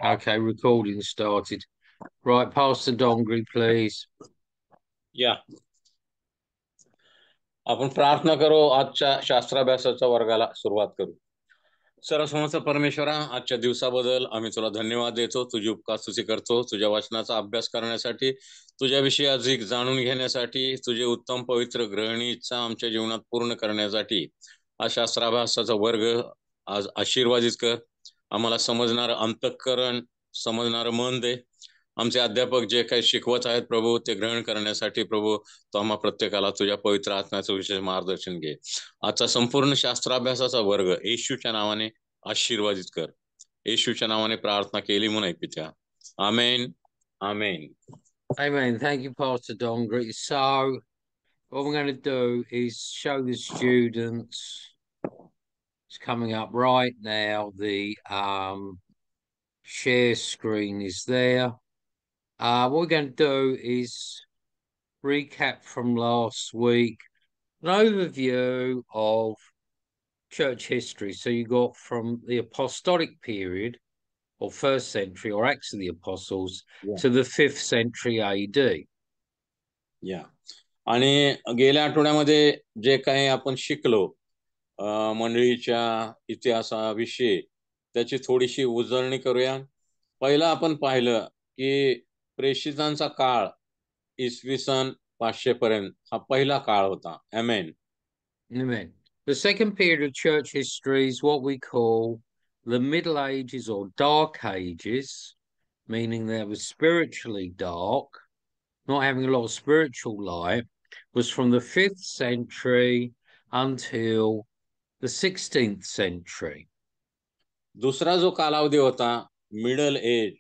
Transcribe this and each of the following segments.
Okay, recording started. Right, Pastor Dongri, please. या आपण प्रार्थना करू. आजच्या शास्त्राभ्यासाच्या वर्गाला सुरुवात करू. सर्वसमर्थ परमेश्वरा, आजच्या दिवसाबद्दल आम्ही तुला धन्यवाद देतो. तुझी उपकार करतो. तुझ्या वचनाचा अभ्यास करण्यासाठी, तुझ्याविषयी अधिक जाणून घेण्यासाठी, तुझे उत्तम पवित्र ग्रहणी इच्छा आमच्या जीवनात पूर्ण करण्यासाठी हा शास्त्राभ्यासाचा वर्ग आज आशीर्वादित कर. आम्हाला समजणारं अंतःकरण, समजणारं मन दे. आमचे अध्यापक जे काही शिकवत आहेत प्रभू, ते ग्रहण करण्यासाठी प्रभू तो आम्हा प्रत्येकाला तुझ्या पवित्र आत्म्याचं विशेष मार्गदर्शन घे. आजचा संपूर्ण शास्त्राभ्यासाचा वर्ग येशूच्या नावाने आशीर्वादित कर. येशूच्या नावाने प्रार्थना केली म्हणून पित्या. आमेन, आमेन. Amen. Thank you, Pastor Dongri. So, what we're going to do is show the students. It's coming up right now. The share screen is there. What we're going to do is recap from last week, an overview of church history. So you got from the apostolic period, or first century, or Acts of the Apostles, to the 5th century AD. या आणि गेल्या आठवड्यामध्ये जे काही आपण शिकलो मंडळीच्या इतिहासाविषयी, त्याची थोडीशी उजळणी करूया. पहिला आपण पाहिलं की प्रेषितांचा काळ इसवी सन 500 पर्यंत हा पहिला काळ होता. आमेन. Amen. The second period of church history is what we call the Middle Ages or Dark Ages, meaning they were spiritually dark, not having a lot of spiritual light, was from the 5th century until the 16th century. दुसरा जो कालावधी होता middle age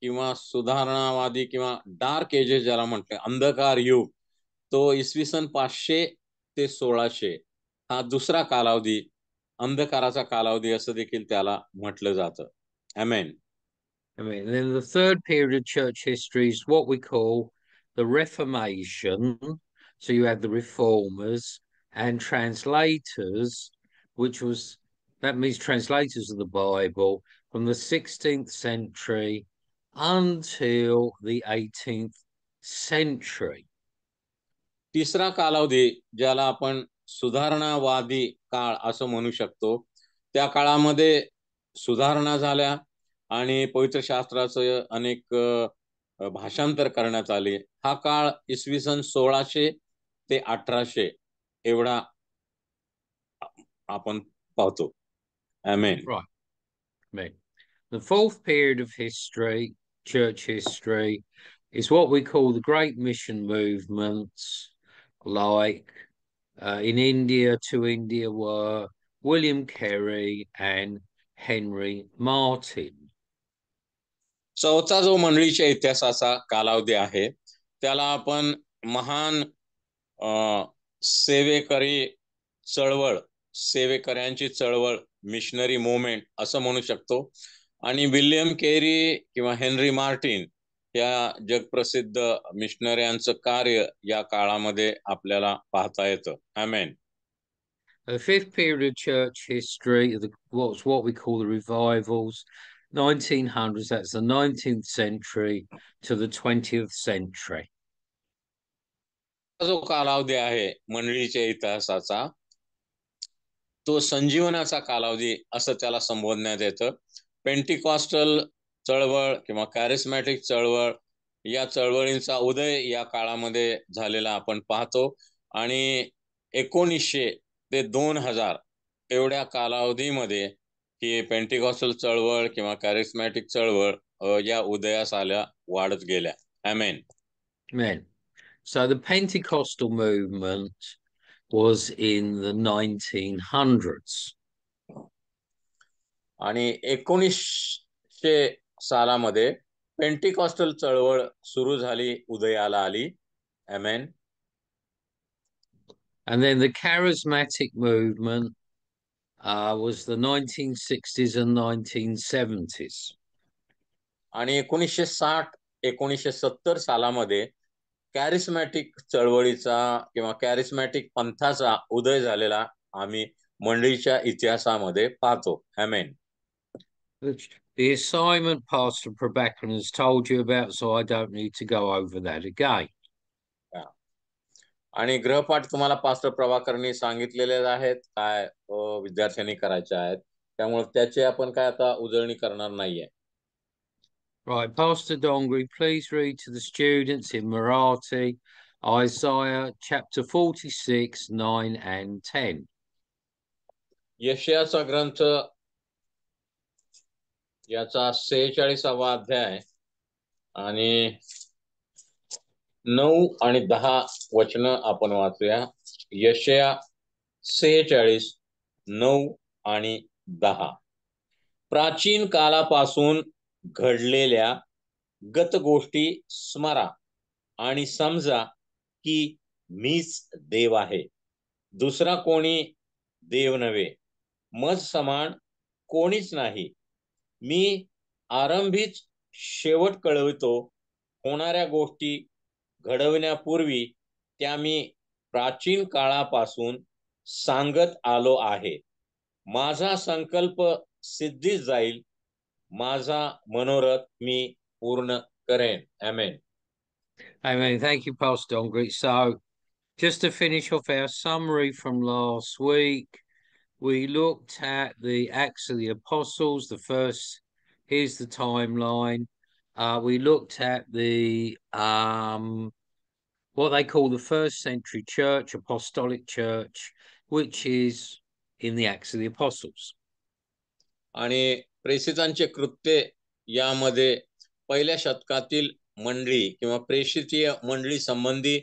किंवा सुधारणावादी किंवा dark ages ज्याला म्हटले, अंधकार युग, तो इसवी सन 500 ते 1600 हा दुसरा कालावधी, अंधकाराचा कालावधी असं देखील त्याला म्हटलं जातं. आमेन. And then the third period of church history is what we call the Reformation. So you have the reformers and translators, that means translators of the Bible from the 16th century until the 18th century. तिसरा कालावधी ज्याला आपण सुधारणावादी काळ असं म्हणू शकतो, त्या काळामध्ये सुधारणा झाल्या आणि पवित्र शास्त्राचं अनेक भाषांतर करण्यात आले. हा काळ इसवी सन 1600 ते 1800 एवढा आपण पाहतो. आमेन. Right. The fourth period of history, church history, is what we call the great mission movements, like in India to India were William Carey and Henry Martin. चौथा जो मंडळीच्या इतिहासाचा कालावधी आहे त्याला आपण महान सेवेकऱ्यांची चळवळ, मिशनरी मूवमेंट असं म्हणू शकतो. आणि विल्यम केरी किंवा हेनरी मार्टिन या जगप्रसिद्ध मिशनऱ्यांचं कार्य या काळामध्ये आपल्याला पाहता येतं. आमेन. The fifth period of church history, what we call the revivals, 1900s, that's the 19th century to the 20th century. जो कालावधी आहे मंडळीच्या इतिहासाचा, तो संजीवनाचा कालावधी असं त्याला संबोधण्यात येतं. पेंटिकॉस्टल चळवळ किंवा कॅरिस्मॅटिक चळवळ या चळवळींचा उदय या काळामध्ये झालेला आपण पाहतो. आणि 1900 ते 2000 एवढ्या कालावधीमध्ये ही पेंटिकॉस्टल चळवळ किंवा कॅरिस्मॅटिक चळवळ या उदयास आल्या, वाढत गेल्या. आमेन. Amen. So the Pentecostal movement was in the 1900s. आणि 1900 सालामध्ये पेंटिकॉस्टल चळवळ सुरू झाली, उदयाला आली. आमेन. And then the charismatic movement was the 1960s and 1970s. आणि 1960-1970 सालामध्ये कॅरिस्मॅटिक चळवळीचा किंवा कॅरिस्मॅटिक पंथाचा उदय झालेला आम्ही मंडळीच्या इतिहासामध्ये पाहतो. आमेन. The assignment Pastor Prabhakaran has told you about, so I don't need to go over that again. आणि ग्रहपाठ तुम्हाला पास्टर प्रभाकरनी सांगितलेले आहेत काय विद्यार्थ्यांनी करायचे आहेत, त्यामुळे त्याची आपण काय आता उजळणी करणार नाहीये. Right, Pastor Dongri, please read to the students in Marathi Isaiah chapter 46, 9 and 10. यशायाचा ग्रंथ याचा 46वा अध्याय आणि 9 आणि 10 वचन आपण वाचूया. यशाया 46, 9 आणि 10. प्राचीन कालापासून घडलेल्या गत गोष्टी स्मरा आणि समजा की मीच देव आहे, दुसरा कोणी देव नव्हे, मज समान कोणीच नाही. मी आरंभीच शेवट कळवितो, होणाऱ्या गोष्टी घडविण्यापूर्वी त्या मी प्राचीन काळापासून सांगत आलो आहे. माझा संकल्प सिद्धीस जाईल, माझा मनोरथ मी पूर्ण करेन. Amen. Amen. Thank you, Pastor Dongri. So, just to finish off our summary from last week, we looked at the Acts of the Apostles. The first, here's the timeline. We looked at the what they call the first century church, apostolic church, which is in the Acts of the Apostles. आणि प्रेषितांचे कृत्य यामध्ये पहिल्या शतकातील मंडळी किंवा प्रेषितीय मंडळी संबंधी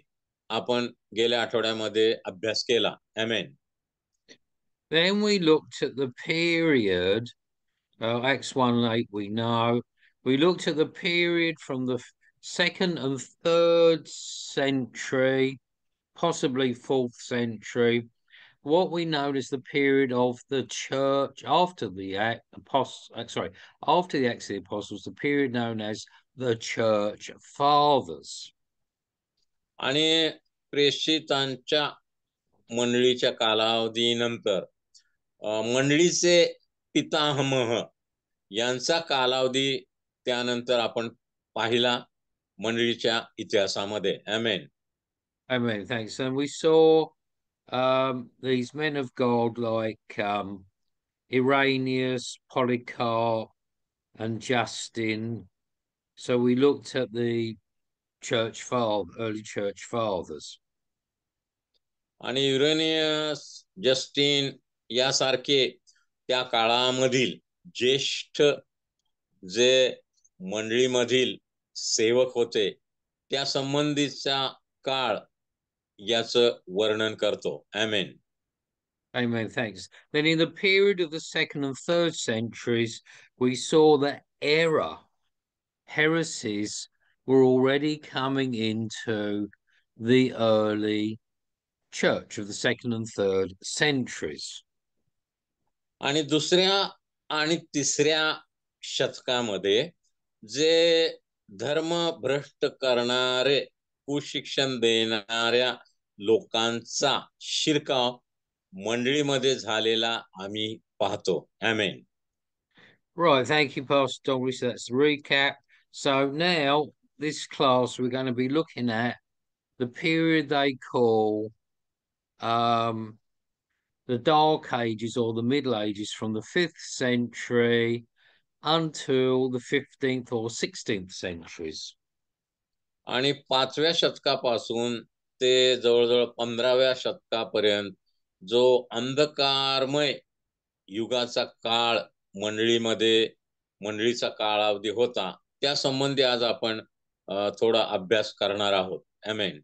आपण गेल्या आठवड्यामध्ये अभ्यास केला. Amen. Then we looked at the period, Acts 1:8 we know. We looked at the period from the 2nd and 3rd century, possibly 4th century. What we know is the period of the church after the after the Acts of the Apostles, the period known as the Church Fathers. आणि प्रेषितांच्या मंडळीच्या कालावधीनंतर मंडळीचे पितामह यांचा कालावधी त्यानंतर आपण पाहिला मंडळीच्या इतिहासामध्ये. Amen. Amen. Thanks. And we saw these men of God like Irenaeus, Polycarp, and Justin. So we looked at the early church fathers. आणि युरेनियस, जस्टिन यासारखे त्या काळामधील ज्येष्ठ जे मंडळीमधील सेवक होते त्या संबंधीचा काळ याचं वर्णन करतो. Amen. Amen. Thanks. Then in the period of the 2nd and 3rd centuries, we saw that heresies were already coming into the early church of the 2nd and 3rd centuries. आणि दुसऱ्या आणि तिसऱ्या शतकामध्ये जे धर्म भ्रष्ट करणारे, कुशिक्षण देणाऱ्या लोकांचा शिरकाव मंडळीमध्ये झालेला आम्ही पाहतो. Amen. Right, thank you, Pastor Dongri. So that's the recap. So now, this class, we're going to be looking at the period they call the Dark Ages or the Middle Ages, from the 5th century until the 15th or 16th centuries. आणि 5व्या शतकापासून ते जवळजवळ 15व्या शतकापर्यंत जो अंधकारमय युगाचा काळ मंडळीचा कालावधी होता, त्या संबंधी आज आपण थोडा अभ्यास करणार आहोत. Amen.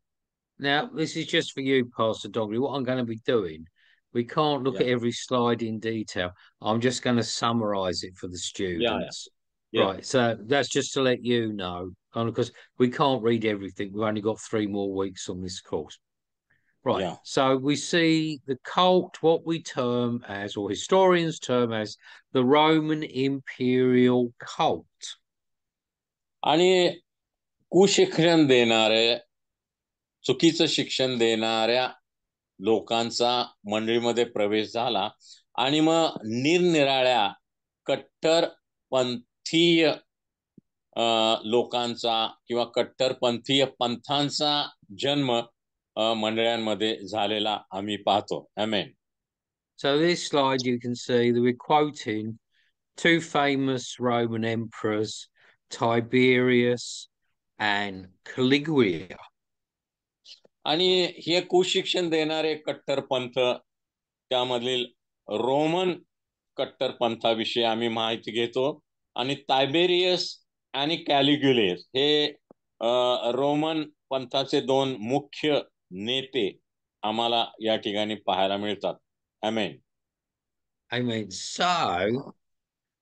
Now, this is just for you, Pastor Dongri. What I'm going to be doing, we can't look at every slide in detail. I'm just going to summarize it for the students. Yeah. Right, so that's just to let you know, because we can't read everything. We've only got 3 more weeks on this course. Right, Yeah. so we see the cult, what we term as, or historians term as, the Roman imperial cult. आणि कुशिक्षण देणारे, चुकीचं शिक्षण देणाऱ्या लोकांचा मंडळीमध्ये प्रवेश झाला आणि मग निरनिराळ्या कट्टर कट्टरपंथीय लोकांचा किंवा कट्टरपंथीय पंथांचा जन्म मंडळांमध्ये झालेला आम्ही पाहतो. आमेन. So this slide you can see that we're quoting two famous Roman emperors, Tiberius and Caligula. आणि हे कुशिक्षण देणारे कट्टरपंथ, त्यामधील रोमन कट्टरपंथाविषयी आम्ही माहिती घेतो. आणि टायबेरियस आणि कॅलिग्युलेस हे रोमन पंथाचे दोन मुख्य नेते आम्हाला या ठिकाणी पाहायला मिळतात. आमेन. Amen. So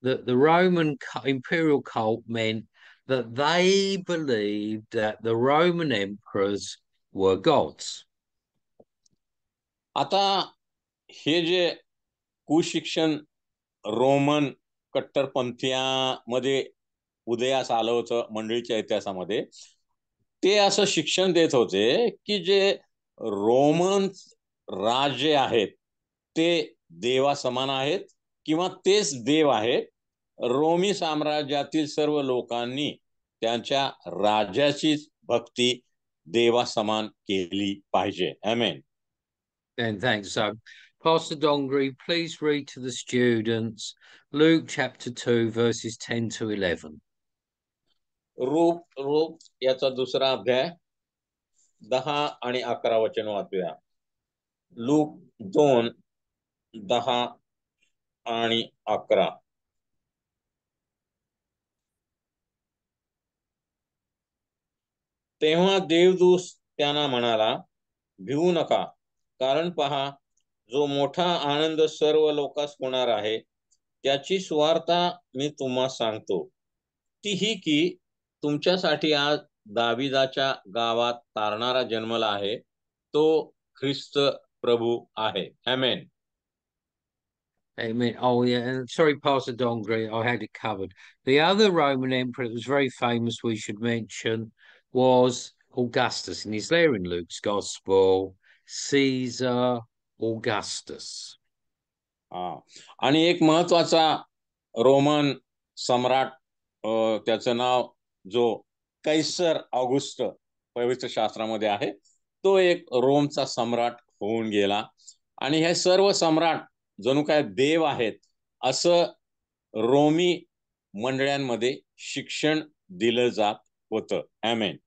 the Roman imperial cult meant that they believed that the Roman emperors were gods. आता हे जे कुशिक्षण रोमन कट्टरपंथीयामध्ये उदयास आलं होतं मंडळीच्या इतिहासामध्ये, ते असं शिक्षण देत होते की जे रोमन राजे आहेत ते देवा समान आहेत किंवा तेच देव आहेत. रोमी साम्राज्यातील सर्व लोकांनी त्यांच्या राजाची भक्ती देवा समान केली पाहिजे. आमेन. And thanks. So, Pastor Dongri, please read to the students Luke chapter 2, verses 10 to 11. रूप याचा दुसरा अध्याय 10 आणि 11 वचन वाचूया. लूक 2 10 आणि 11. तेव्हा देवदूत त्यांना म्हणाला, भिवू नका, कारण पहा, जो मोठा आनंद सर्व लोकांस होणार आहे त्याची सुवार्ता मी तुम्हाला सांगतो. ती ही की तुमच्यासाठी आज दाविदाच्या गावात तारणारा जन्मला आहे, तो ख्रिस्त प्रभू आहे. आमेन. Amen. Oh, yeah. And sorry, Pastor Dongri, I had it covered. The other Roman emperor that was very famous, we should mention, was Augustus. And he's there in Luke's Gospel, Caesar Augustus. आणि एक महत्वाचा Roman सम्राट, त्याचं नाव जो Qaiser August पवित्र शास्त्रामध्ये आहे, तो एक रोमचा सम्राट होऊन गेला. आणि हे सर्व सम्राट जणू काय देव आहेत असं रोमी मंडळांमध्ये शिक्षण दिलं जात होतं. आमेन.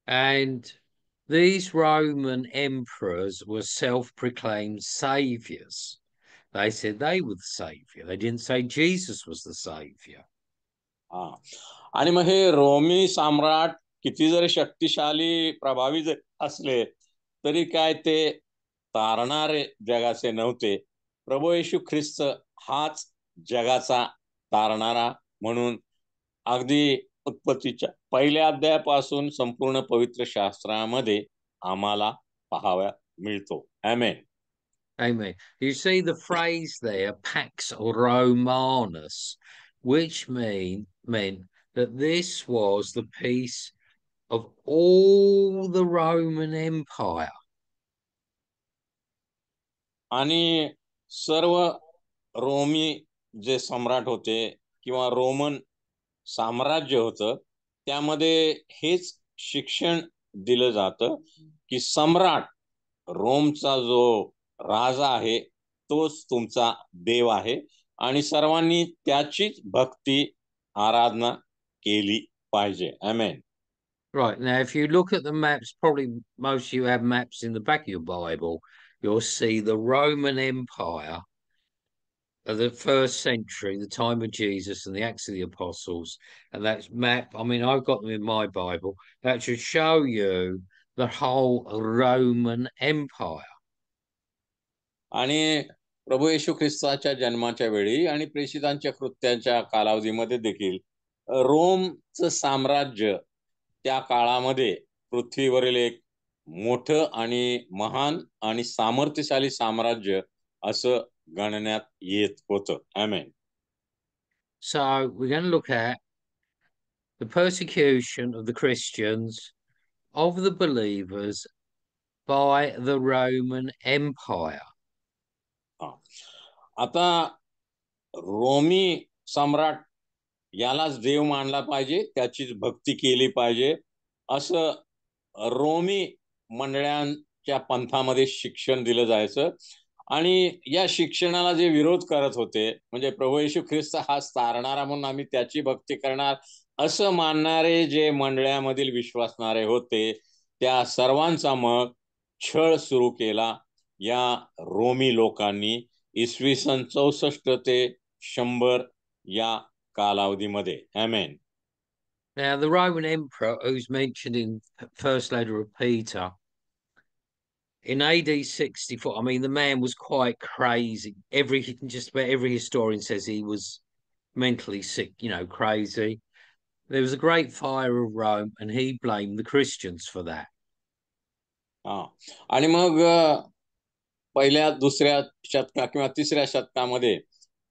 And these Roman emperors were self-proclaimed saviors. They said they were the savior. They didn't say Jesus was the savior. आणि मग हे रोमी सम्राट किती जरी शक्तिशाली प्रभावी असले तरी काय ते तारणारे जगाचे नव्हते. प्रभू येशू ख्रिस्त हाच जगाचा तारणारा म्हणून अगदी उत्पत्तीच्या पहिल्या अध्यायापासून संपूर्ण पवित्र शास्त्रामध्ये आम्हाला पाहाव्या मिळतो. आमेन. Amen. You see the phrase there, Pax Romanus, which meant that this was the peace of all the Roman Empire. आणि सर्व रोमी जे सम्राट होते किंवा रोमन साम्राज्य होतं, त्यामध्ये हेच शिक्षण दिलं जातं की सम्राट रोमचा जो राजा आहे तोच तुमचा देव आहे आणि सर्वांनी त्याचीच भक्ती आराधना केली पाहिजे. आमेन. Right, now if you look at the maps, probably most of you have maps in the back of your Bible, you'll see the Roman Empire of the first century, the time of Jesus and the Acts of the Apostles. And that map, I mean, I've got them in my Bible, that should show you the whole Roman Empire. आणि प्रभू येशू ख्रिस्ताच्या जन्माच्या वेळी आणि प्रेषितांच्या कृत्यांच्या कालावधीमध्ये देखील रोमचं साम्राज्य त्या काळामध्ये पृथ्वीवरील एक मोठं आणि महान आणि सामर्थ्यशाली साम्राज्य असं गणण्यात येत होतं. आमेन. So we're going to look at the persecution of the Christians, of the believers by the Roman Empire. आता रोमी सम्राट यालाच देव मानला पाहिजे, त्याचीच भक्ती केली पाहिजे, असं रोमी मंडळांच्या पंथामध्ये शिक्षण दिलं जायचं. आणि या शिक्षणाला जे विरोध करत होते, म्हणजे प्रभू येशू ख्रिस्त हा तारणारा म्हणून आम्ही त्याची भक्ती करणार असं मानणारे जे मंडळामधील विश्वासणारे होते, त्या सर्वांचा मग छळ सुरू केला या रोमी लोकांनी इसवी सन 64 ते 100 या कालावधीमध्ये. आमेन. Now, the Roman emperor, who's mentioned in First Letter of Peter, in AD 64, I mean, the man was quite crazy. Just about every historian says he was mentally sick, crazy. There was a great fire of Rome, and he blamed the Christians for that. आणि मग पहिल्या दुसऱ्या शतका किंवा तिसऱ्या शतकामध्ये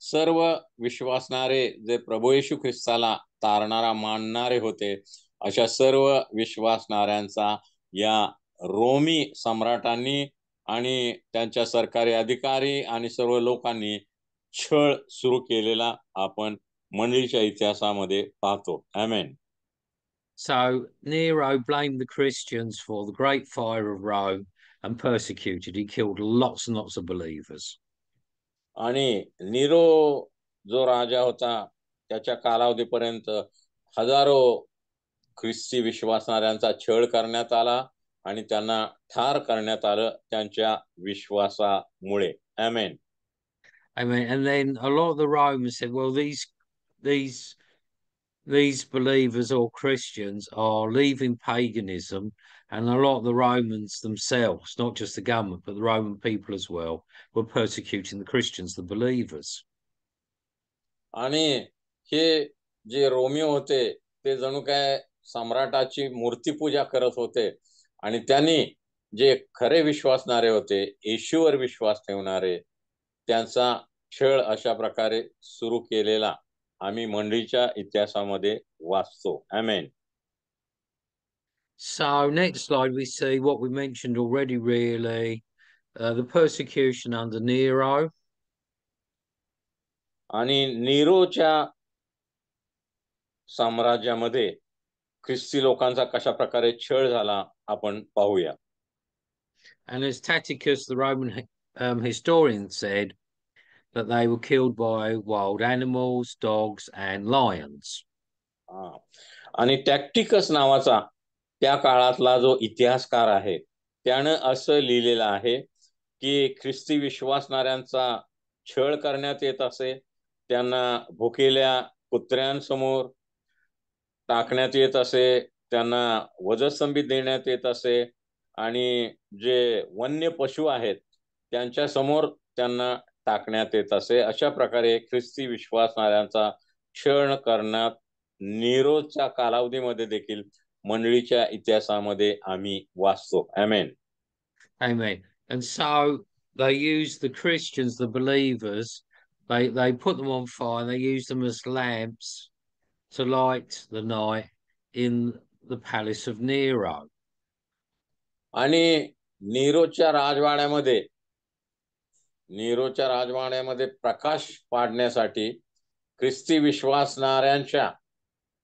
सर्व विश्वासणारे जे प्रभू येशू ख्रिस्ताला तारणारा मानणारे होते, अशा सर्व विश्वासणाऱ्यांचा या रोमी सम्राटांनी आणि त्यांच्या सरकारी अधिकारी आणि सर्व लोकांनी छळ सुरू केलेला आपण मंडळीच्या इतिहासामध्ये पाहतो. आमेन. So Nero blamed the Christians for the great fire of Rome and persecuted. He killed lots and lots of believers. आणि नीरो जो राजा होता, त्याच्या कालावधीपर्यंत हजारो ख्रिस्ती विश्वासणाऱ्यांचा छळ करण्यात आला आणि त्यांना ठार करण्यात आलं त्यांच्या विश्वासामुळे. आमेन. Amen. And then a lot of the Romans said, well, these believers or Christians are leaving paganism, and a lot of the Romans themselves, not just the government, but the Roman people as well, were persecuting the Christians, the believers. आणि हे जे Romney होते ते जणू काय सम्राटाची मूर्तीपूजा करत होते आणि त्यांनी जे खरे विश्वासणारे होते, येशूवर विश्वास ठेवणारे, त्यांचा छळ अशा प्रकारे सुरू केलेला आम्ही मंडळीच्या इतिहासामध्ये वाचतो. आमेन. So next slide, we see what we mentioned already, really, the persecution under Nero. आणि नीरोच्या साम्राज्यामध्ये ख्रिस्ती लोकांचा कशा प्रकारे छळ झाला आपण पाहूया. And as Tacitus, the Roman historian, said, that they were killed by wild animals, dogs, and lions. आणि टॅक्टिकस नावाचा त्या काळातला जो इतिहासकार आहे, त्यानं असं लिहिलेलं आहे की ख्रिस्ती विश्वासणाऱ्यांचा छळ करण्यात येत असे, त्यांना भुकेल्या कुत्र्यांसमोर टाकण्यात येत असे, त्यांना वधस्तंभी देण्यात येत असे आणि जे वन्य पशु आहेत त्यांच्या समोर त्यांना टाकण्यात येत असे. अशा प्रकारे ख्रिस्ती विश्वासणाऱ्यांचा छळ करण्यात नीरोच्या कालावधीमध्ये देखील मंडळीच्या इतिहासामध्ये आम्ही वाचतो. आमेन. Amen. And so they used the Christians, the believers, they put them on fire, they used them as lamps to light the night in the palace of Nero. आणि नीरोच्या राजवाड्यामध्ये प्रकाश पाडण्यासाठी ख्रिस्ती विश्वासणाऱ्यांच्या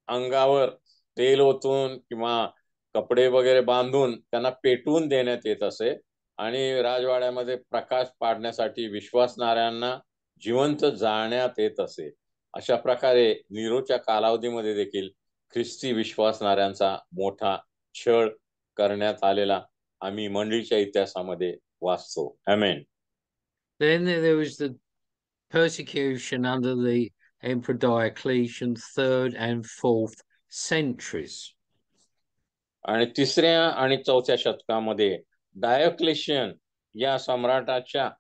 अंगावर तेल ओतून किंवा कपडे वगैरे बांधून त्यांना पेटवून देण्यात येत असे आणि राजवाड्यामध्ये प्रकाश पाडण्यासाठी विश्वासणाऱ्यांना जिवंत जाळण्यात येत असे. अशा प्रकारे नीरोच्या कालावधीमध्ये देखील ख्रिस्ती विश्वासणाऱ्यांचा मोठा छळ करण्यात आलेला आम्ही मंडळीच्या इतिहासामध्ये वाचतो. आमेन. Then there was the persecution under the Emperor Diocletian, 3rd and 4th centuries. आणि तिसऱ्या आणि चौथ्या शतकामध्ये डायोक्लेशियन या सम्राटाच्या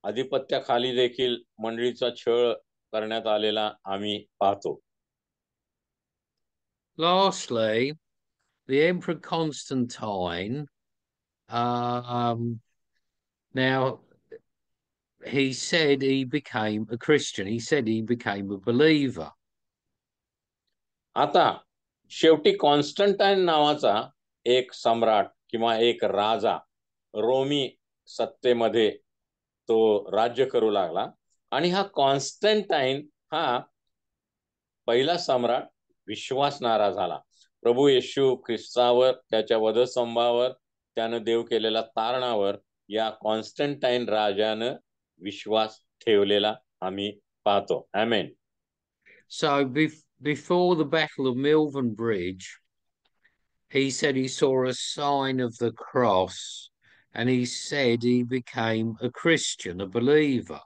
अधिपत्याखाली देखील मंडळीचा छळ करण्यात आलेला आम्ही पाहतो. Lastly, the Emperor Constantine, now he said he became a Christian. He said he became a believer. आता शेवटी कॉन्स्टंटाईन नावाचा एक सम्राट किंवा एक राजा रोमी सत्तेमध्ये तो राज्य करू लागला आणि हा कॉन्स्टंटाईन हा पहिला सम्राट विश्वासणारा झाला. प्रभू येशू ख्रिस्तावर, त्याच्या वधस्तंभावर, त्यानं देव केलेल्या तारणावर या कॉन्स्टंटाईन राजानं विश्वास ठेवलेला आम्ही पाहतो. आमेन. So before the Battle of Milvan Bridge, he said he saw a sign of the cross, and he said he became a Christian, a believer.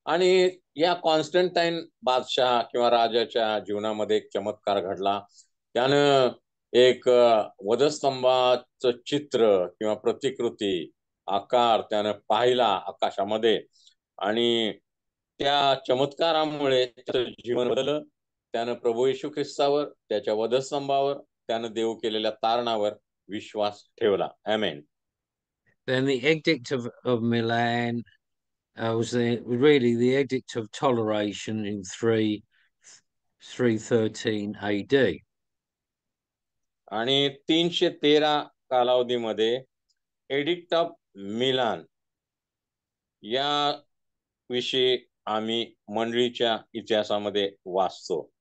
आणि या कॉन्स्टंटाईन बादशाह किंवा राजाच्या जीवनामध्ये एक चमत्कार घडला. त्यानं एक वधस्तंभाचं चित्र किंवा प्रतिकृती आकार त्यानं पाहिला आकाशामध्ये, आणि त्या चमत्कारामुळे त्याचं जीवन बदललं. त्यानं प्रभू येशू ख्रिस्तावर, त्याच्या वधस्तंभावर, त्यानं देव केलेल्या तारणावर विश्वास ठेवला. आमेन. Then the Edict of Milan was really the Edict of Toleration in 313 AD. आणि 313 कालावधीमध्ये एडिक्ट ऑफ मिलान या विषयी आम्ही मंडळीच्या इतिहासामध्ये वाचतो.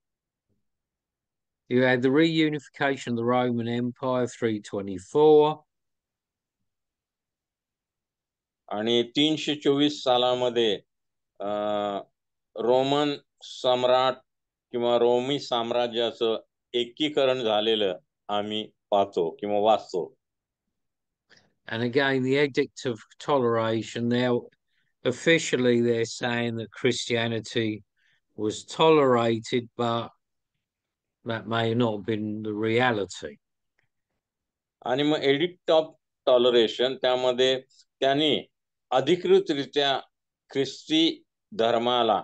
You had the reunification of the Roman Empire, 324. आणि 324 सालामध्ये रोमन सम्राट किंवा रोमी साम्राज्याचं एकीकरण झालेलं आम्ही पाहतो किंवा वाचतो. And again, the Edict of Toleration, now officially they're saying that Christianity was tolerated, but that may not have been the reality. आणि मग एडिक्ट ऑफ टॉलरेशन, त्यामध्ये त्यांनी अधिकृतरित्या ख्रिस्ती धर्माला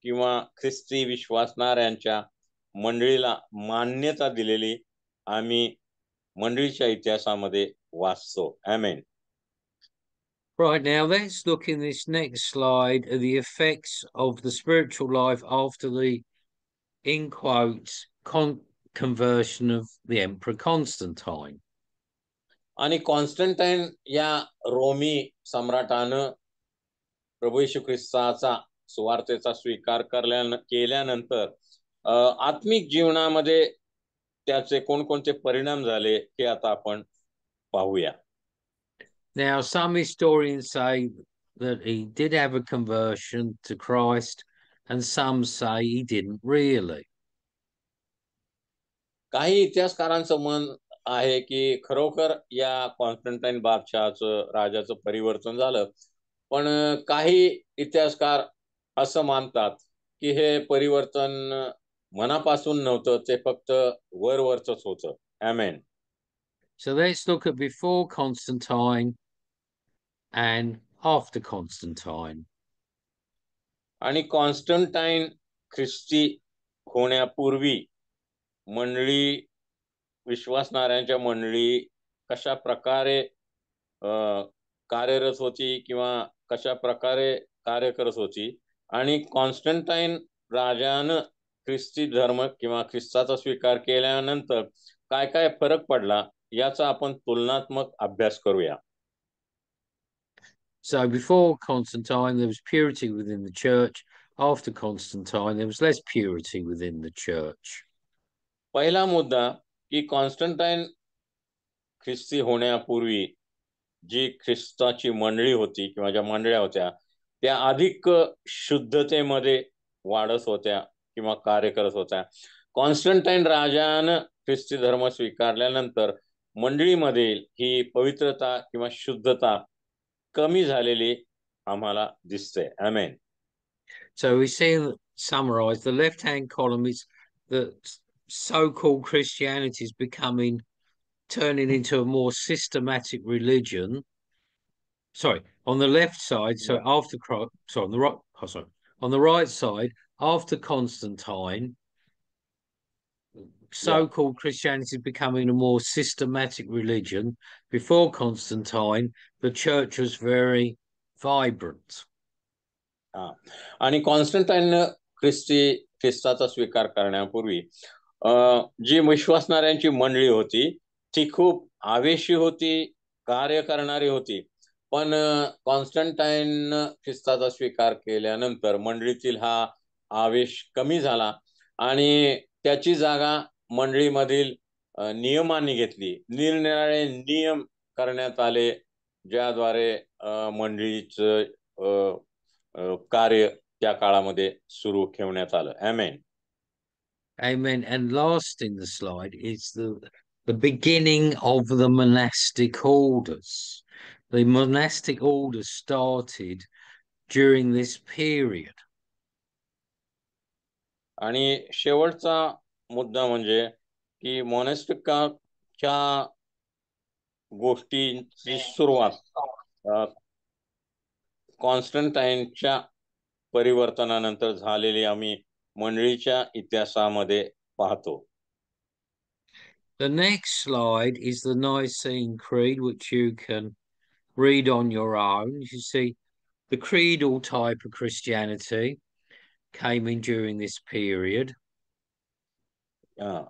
किंवा ख्रिस्ती विश्वासणाऱ्यांच्या मंडळीला मान्यता दिलेली आम्ही मंडळीच्या इतिहासामध्ये वाचतो. आमेन. Right, now let's look in this next slide at the effects of the spiritual life after the, in quotes, conversion of the Emperor Constantine. आणि कॉन्स्टंटाईन या रोमी सम्राटानं प्रभू येशू ख्रिस्ताचा सुवार्तेचा स्वीकार केल्यानंतर आत्मिक जीवनामध्ये त्याचे कोणकोणते परिणाम झाले हे आता आपण पाहूया. Now, some historians say that he did have a conversion to Christ, and some say he didn't really. काही इतिहासकारांचं मन आहे की खरोखर या कॉन्स्टंटाईन बादशहाचं, राजाचं परिवर्तन झालं, पण काही इतिहासकार असं मानतात की हे परिवर्तन मनापासून नव्हतं, ते फक्त वरवरचंच होतं. आमेन. So let's look at before Constantine and after Constantine. आणि कॉन्स्टंटाईन ख्रिस्ती होण्यापूर्वी मंडळी, विश्वासणाऱ्यांच्या मंडळी कशा प्रकारे कार्यरत होती किंवा कशा प्रकारे कार्य करत होती, आणि कॉन्स्टंटाईन राजानं ख्रिस्ती धर्म किंवा ख्रिस्ताचा स्वीकार केल्यानंतर काय काय फरक पडला याचा आपण तुलनात्मक अभ्यास करूया. So before Constantine, there was purity within the church. After Constantine, there was less purity within the church. पहिला मुद्दा की कॉन्स्टंटाईन ख्रिस्ती होण्यापूर्वी जी ख्रिस्ताची मंडळी होती किंवा ज्या मंडळ्या होत्या त्या अधिक शुद्धतेमध्ये वाढत होत्या किंवा कार्य करत होत्या. कॉन्स्टंटाईन राजानं ख्रिस्ती धर्म स्वीकारल्यानंतर मंडळीमध्ये ही पवित्रता किंवा शुद्धता कमी झालेली आम्हाला दिसते. आमेन. So we see summarized, the left-hand column is that so-called Christianity is turning into a more systematic religion. Sorry, on the left side, so after, sorry, on the right, sorry, on the right side, after Constantine, so-called Christianity is becoming a more systematic religion. Before Constantine, the church was very vibrant. आणि कॉन्स्टंटाईन ख्रिस्ताचा स्वीकार करण्यापूर्वी जी विश्वासणाऱ्यांची मंडळी होती ती खूप आवेशी होती, कार्य करणारी होती. पण कॉन्स्टंटाईन ख्रिस्ताचा स्वीकार केल्यानंतर मंडळीतील हा आवेश कमी झाला आणि त्याची जागा मंडळीमधील नियमांनी घेतली. निरनिराळे नियम करण्यात आले, ज्याद्वारे मंडळीचं कार्य त्या काळामध्ये सुरू ठेवण्यात आलं. आमेन. Amen. And last in the slide is the beginning of the monastic orders. The monastic orders started during this period. आणि शेवटचा मुद्दा म्हणजे की मोनास्टिकच्या गोष्टींची सुरुवात कॉन्स्टंटाईनच्या परिवर्तनानंतर झालेली आम्ही मंडळीच्या इतिहासामध्ये पाहतो. The next slide is the Nicene Creed, which you can read on your own. You see, the creedal type of Christianity came in during this period.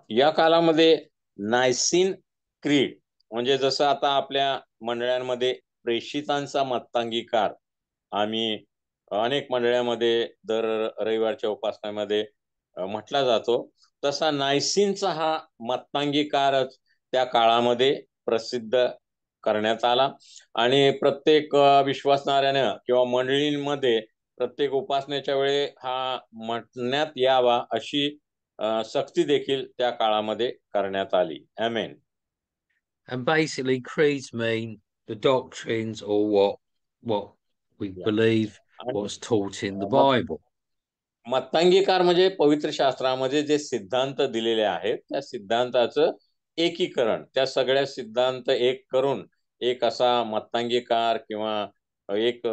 या काळामध्ये नायसीन क्रीड म्हणजे जसं आता आपल्या मंडळांमध्ये प्रेषितांचा मतांगीकार आम्ही अनेक मंडळांमध्ये दर रविवारच्या उपासनामध्ये म्हटला जातो, तसा नायसीनचा हा मतांगीकारच त्या काळामध्ये प्रसिद्ध करण्यात आला आणि प्रत्येक विश्वासणाऱ्यानं किंवा मंडळींमध्ये प्रत्येक उपासनेच्या वेळी हा म्हणण्यात यावा अशी सक्ती देखील त्या काळामध्ये करण्यात आली. आमेन. And basically, creeds mean the doctrines or what we believe, what's taught in the Bible. मतांगीकार म्हणजे पवित्र शास्त्रामध्ये जे सिद्धांत दिलेले आहेत त्या सिद्धांताचं एकीकरण, त्या सगळ्या सिद्धांत एक करून एक असा मतांगीकार किंवा एक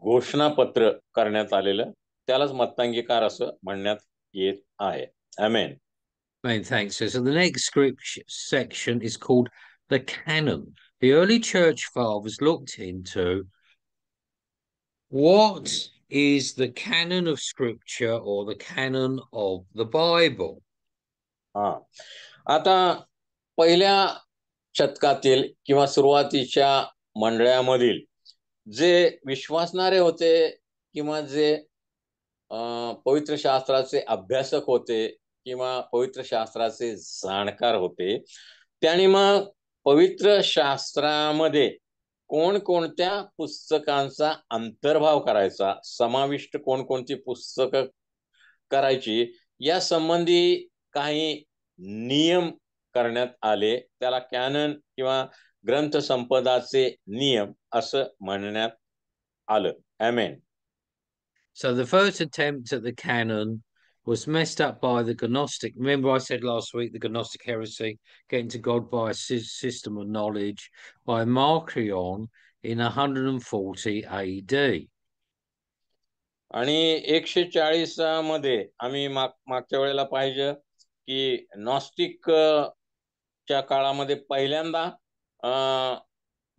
घोषणापत्र करण्यात आलेलं, त्यालाच मतांगीकार असं म्हणण्यात येत आहे. आमेन. Many thanks. So the next scripture section is called the canon. The early church fathers looked into what is the canon of scripture or the canon of the Bible. आता पहिल्या शतकातील किंवा सुरुवातीच्या मंडळामधील जे विश्वासणारे होते किंवा जे पवित्र शास्त्राचे अभ्यासक होते किंवा पवित्र शास्त्राचे जाणकार होते, त्यांनी मग पवित्र शास्त्रामध्ये कोणकोणत्या पुस्तकांचा अंतर्भाव करायचा, समाविष्ट कोणकोणती पुस्तकं करायची या संबंधी काही नियम करण्यात आले. त्याला कॅनन किंवा ग्रंथ संपदाचे नियम असं म्हणण्यात आलं. आमेन. So the first attempt at the canon was messed up by the Gnostic. Remember I said last week the Gnostic heresy, getting to God by a system of knowledge, by Marcion in 140 AD. आणि 140 मध्ये आम्ही मागच्या वेळेला पाहिजे की gnostic च्या काळामध्ये पहिल्यांदा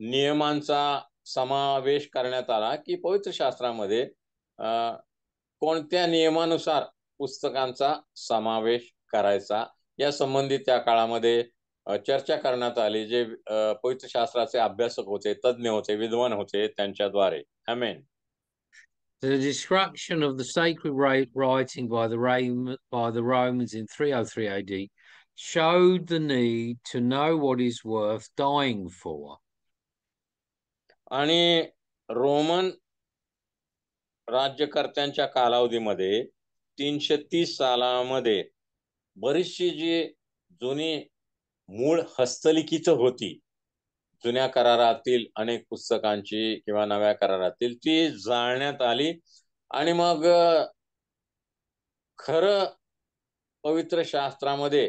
नियमांचा समावेश करण्यात आला की पवित्र शास्त्रामध्ये कोणत्या नियमानुसार पुस्तकांचा समावेश करायचा या संबंधी त्या काळामध्ये चर्चा करण्यात आली. जे पवित्र शास्त्राचे अभ्यासक होते, तज्ञ होते, विद्वान होते त्यांच्याद्वारे. आमेन. The destruction of the sacred writing by the Romans in 303 AD showed the need to know what is worth dying for. आणि रोमन राज्यकर्त्यांच्या कालावधीमध्ये 330 सालामध्ये बरीचशी जी जुनी मूळ हस्तलिखित होती, जुन्या करारातील अनेक पुस्तकांची किंवा नव्या करारातील, ती जाळण्यात आली आणि मग खरं पवित्र शास्त्रामध्ये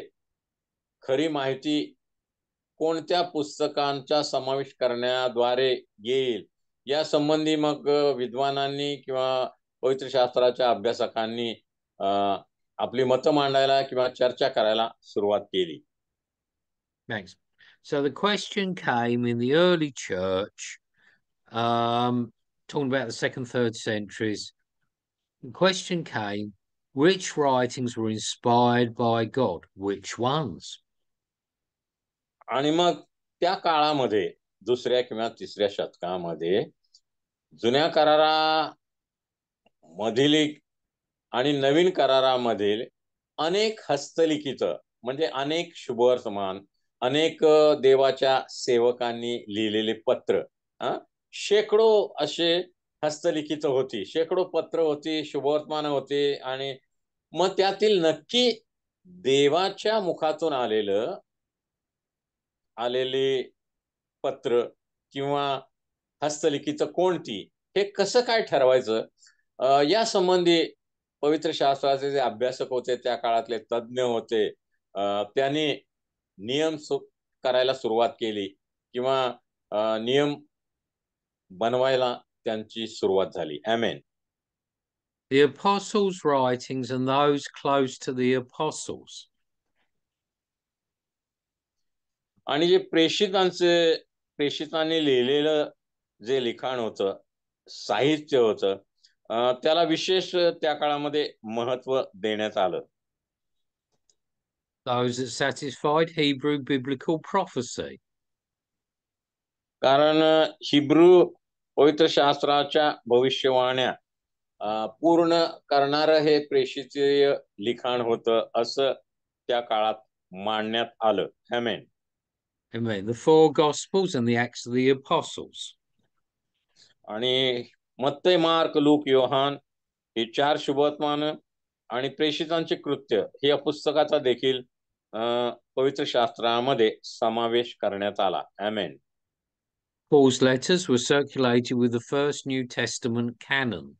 खरी माहिती कोणत्या पुस्तकांचा समावेश करण्याद्वारे येईल या संबंधी मग विद्वानांनी किंवा पवित्र शास्त्राच्या अभ्यासकांनी आपली मतं मांडायला किंवा चर्चा करायला सुरुवात केली. Thanks. So the question came in the early church, talking about the 2nd, 3rd centuries. The question came, which writings were inspired by God? Which ones? आणि मग त्या काळामध्ये 2ऱ्या किंवा 3ऱ्या शतकामध्ये जुन्या करारा मधील आणि नवीन करारामधील अनेक हस्तलिखित म्हणजे अनेक शुभवर्तमान, अनेक देवाच्या सेवकांनी लिहिलेले पत्र, शेकडो असे हस्तलिखित होती, शेकडो पत्र होती, शुभवर्तमान होते, आणि मग त्यातील नक्की देवाच्या मुखातून आलेले पत्र किंवा हस्तलिखित कोणती, हे कसं काय ठरवायचं, या संबंधी पवित्र शास्त्राचे जे अभ्यासक होते, त्या काळातले तज्ञ होते, त्यांनी नियम करायला सुरुवात केली किंवा नियम बनवायला त्यांची सुरुवात झाली. आमेन. The apostles' writings and those close to the apostles. आणि जे प्रेषितांनी लिहिलेलं जे लिखाण होतं, साहित्य होतं, त्याला विशेष त्या काळामध्ये महत्व देण्यात आलं. Those that satisfied Hebrew biblical prophecy. कारण हिब्रू पवित्र शास्त्राच्या भविष्यवाण्या पूर्ण करणारं हे प्रेषितीय लिखाण होतं, असं त्या काळात मांडण्यात आलं. आमेन. Amen. The four Gospels and the Acts of the Apostles. आणि मत्तै, मार्क, लूक, योहान हे 4 शुभवर्तमान आणि प्रेषितांचे कृत्य हे या पुस्तकाचा देखील पवित्र शास्त्रामध्ये समावेश करण्यात आला. आमेन. Paul's letters were circulated with the first New Testament canon.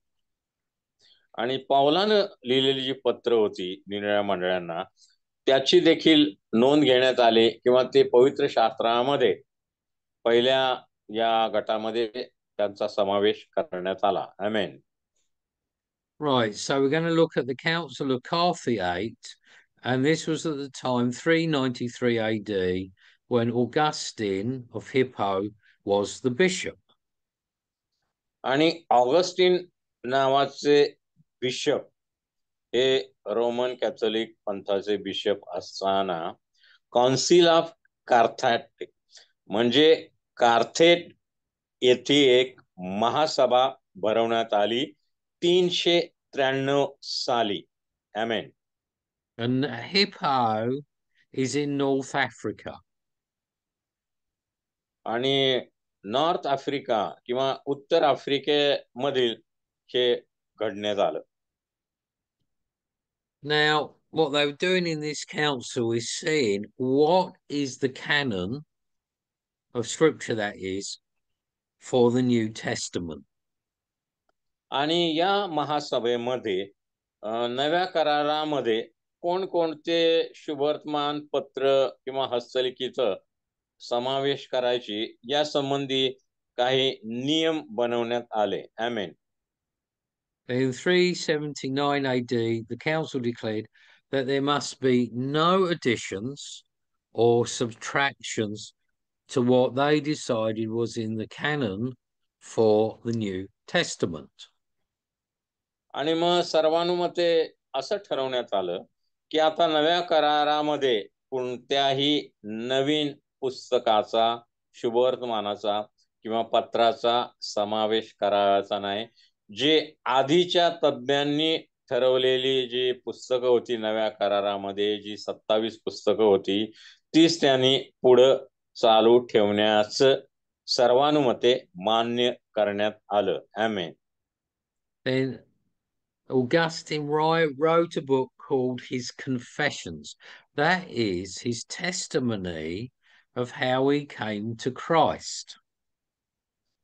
आणि पौलानं लिहिलेली जी पत्र होती निरनिराळ्या मंडळांना, त्याची देखील नोंद घेण्यात आली किंवा ते पवित्र शास्त्रामध्ये पहिल्या या गटामध्ये त्यांचा समावेश करण्यात आला. आमेन. Right, so we're going to look at the Council of Carthage, and this was at the time 393 AD, when Augustine of Hippo was the bishop. आणि ऑगस्टिन नावाचे बिशप हे रोमन कॅथोलिक पंथाचे बिशप असताना काउन्सिल ऑफ कार्थेट म्हणजे कार्थेट येथे एक महासभा भरवण्यात आली 393 साली. आमेन. And Hippo is in North Africa. आणि नॉर्थ आफ्रिका किंवा उत्तर आफ्रिकेमधील हे घडण्यात आलं. Now, what they were doing in this council is saying what is the canon of scripture, that is, for the New Testament. आणि या महासभेमध्ये नव्या करारामध्ये कोणकोणते शुभवर्तमान पत्र किंवा हस्तलिखित समावेश करायची या संबंधी काही नियम बनवण्यात आले. आमेन. In 379 AD, the council declared that there must be no additions or subtractions to what they decided was in the canon for the New Testament. आणि मग सर्वानुमते असं ठरवण्यात आलं की आता नव्या करारामध्ये कोणत्याही नवीन पुस्तकाचा, शुभवर्तमानाचा किंवा पत्राचा समावेश करायचा नाही. जे आधीच्या तज्ञांनी ठरवलेली जी पुस्तकं होती नव्या करारामध्ये, जी 27 पुस्तकं होती, तीच त्यांनी पुढं चालू ठेवण्याचं सर्वानुमते मान्य करण्यात आलं. आमेन. Then Augustine wrote a book called his Confessions. That is his testimony of how he came to Christ.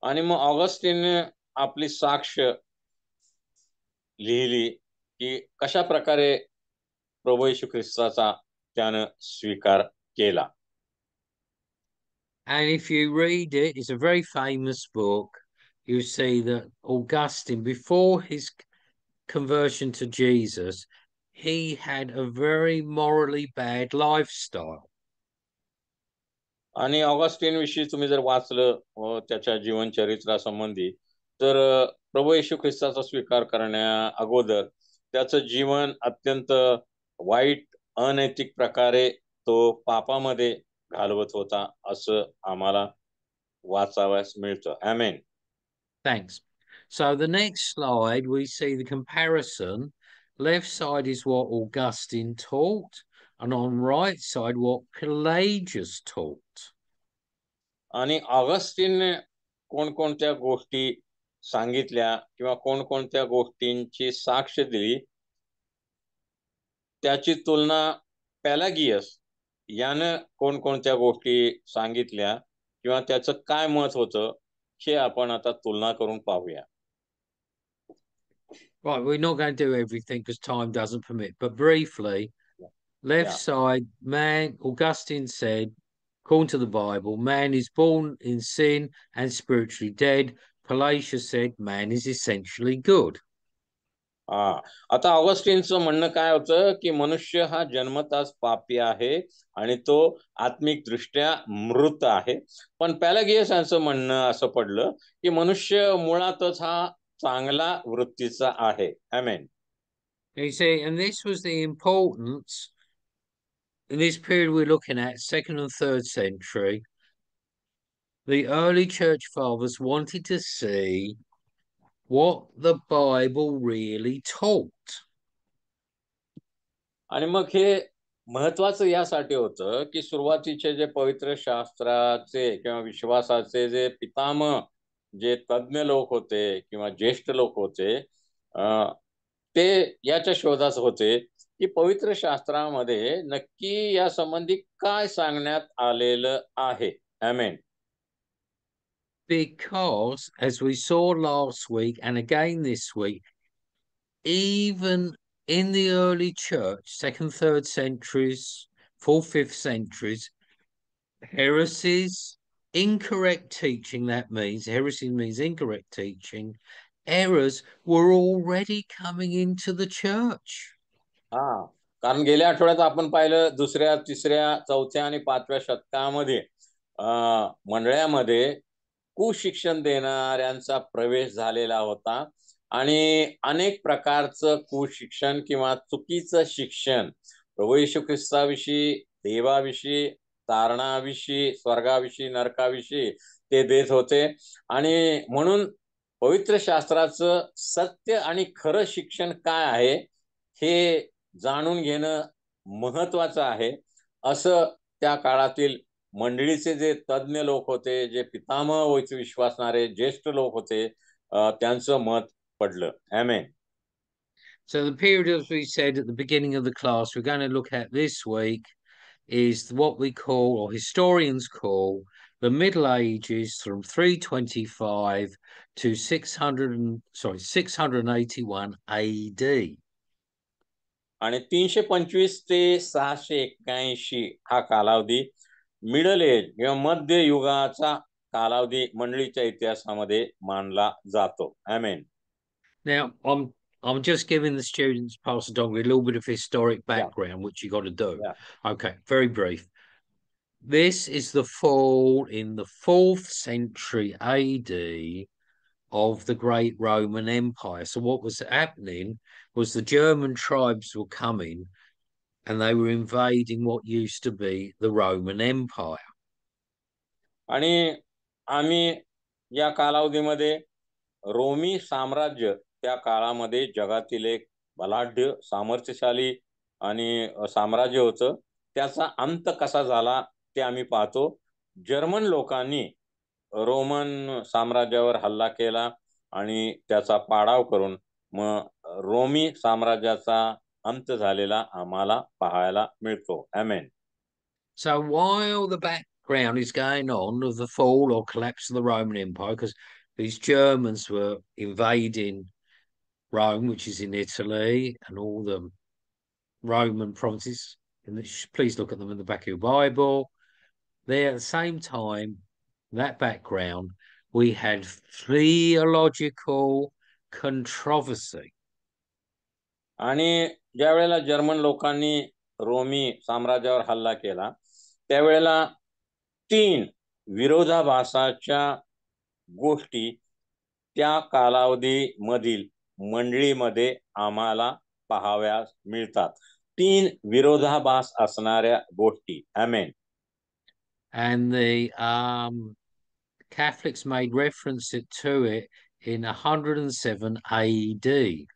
आणि मग ऑगस्टिनने आपली साक्ष लिहिली की कशा प्रकारे प्रभू येशू ख्रिस्ताचा त्यानं स्वीकार केला. And if you read it, it's a very famous book. You see that Augustine, before his conversion to Jesus, he had a very morally bad lifestyle. आणि ऑगस्टिन विषयी तुम्ही जर वाचलं त्याच्या जीवनचरित्रासंबंधी, तर प्रभू येशू ख्रिस्ताचा स्वीकार करण्या अगोदर त्याचं जीवन अत्यंत वाईट, अनैतिक प्रकारे तो पापामध्ये घालवत होता, असं आम्हाला वाचावयास मिळतं. आमेन. Thanks. So the next slide, we see the comparison Left side is what Augustine taught, and on right side what Pelagius taught. आणि ऑगस्टिनने कोणकोणत्या गोष्टी सांगितल्या किंवा कोणकोणत्या गोष्टींची साक्ष दिली त्याची तुलना पेलागियस यानं कोणकोणत्या गोष्टी सांगितल्या किंवा त्याचं काय मत होतं हे आपण आता तुलना करून पाहूया. Right, we're not going to do everything because time doesn't permit, but briefly, left side, man, Augustine said, according to the Bible, man is born in sin and spiritually dead. Pelagius said, man is essentially good. आता ऑगस्टिनचं म्हणणं काय होतं की मनुष्य हा जन्मताच पापी आहे आणि तो आत्मिक दृष्ट्या मृत आहे. पण पेलागियस यांचं म्हणणं असं पडलं की मनुष्य मुळातच हा चांगला वृत्तीचा आहे. आमेन. You see, and this was the importance in this period we're looking at, 2nd and 3rd century. The early church fathers wanted to see what the Bible really taught. आणि मग हे महत्वाचं यासाठी होतं की सुरुवातीचे जे पवित्र शास्त्राचे किंवा विश्वासाचे जे पितामह जे तज्ञ लोक होते किंवा ज्येष्ठ लोक होते ते याच्या शोधात होते की पवित्र शास्त्रामध्ये नक्की या संबंधी काय सांगण्यात आलेलं आहे. आमेन. Because as we saw last week and again this week, even in the early church, 2nd, 3rd centuries, 4th, 5th centuries, heresies, incorrect teaching, that means heresy means incorrect teaching, errors were already coming into the church. कारण गेल्या आठवड्यात आपण पाहिलं दुसऱ्या, तिसऱ्या, चौथ्या आणि 5व्या शतकामध्ये मंडळामध्ये कुशिक्षण देणाऱ्यांचा प्रवेश झालेला होता आणि अनेक प्रकारचं कुशिक्षण किंवा चुकीचं शिक्षण प्रभू येशू ख्रिस्ताविषयी, देवाविषयी, तारणाविषयी, स्वर्गाविषयी, नरकाविषयी ते देत होते. आणि म्हणून पवित्र शास्त्राचं सत्य आणि खरं शिक्षण काय आहे हे जाणून घेणं महत्वाचं आहे असं त्या काळातील मंडळीचे जे तज्ञ लोक होते, जे पितामह विश्वासणारे ज्येष्ठ लोक होते, त्यांचं मत पडलं. आमेन. So the period, as we said at the beginning of the class, we're going to look at this week is what we call, or historians call, the Middle Ages from 325 to 681 AD. आणि 325 ते 681 हा कालावधी middle age किंवा मध्य युगाचा कालावधी मंडळीच्या इतिहासामध्ये मानला जातो. आमेन. Now, I'm just giving the students, Pastor Dongri, a little bit of historic background, which you got to do. Okay, very brief. This is the fall in the 4th century AD of the great Roman Empire. So what was happening was the German tribes were coming and they were invading what used to be the Roman Empire. आणि आम्ही या कालावधीमध्ये Romney साम्राज्य त्या काळामध्ये जगातील एक बलाढ्य, सामर्थ्यशाली आणि साम्राज्य होतं. त्याचा अंत कसा झाला ते आम्ही पाहतो. जर्मन लोकांनी रोमन साम्राज्यावर हल्ला केला आणि त्याचा पाडाव करून मग रोमी साम्राज्याचा अंत झालेला आम्हाला पाहायला मिळतो. आमेन. So while the background is going on of the fall or collapse of the Roman Empire, because these Germans were invading Rome, which is in Italy, and all the Roman provinces, and please look at them in the back of your Bible. There at the same time, that background, we had theological controversy. आणि ज्या वेळेला German लोकांनी Romney साम्राज्यावर हल्ला केला त्यावेळेला 3 विरोधाभासाच्या गोष्टी त्या कालावधीमधील मंडळीमध्ये आम्हाला पाहाव्यास मिळतात. 3 विरोधाभास असणाऱ्या गोष्टी. आमेन. And the Catholics made reference to it in 107 AD.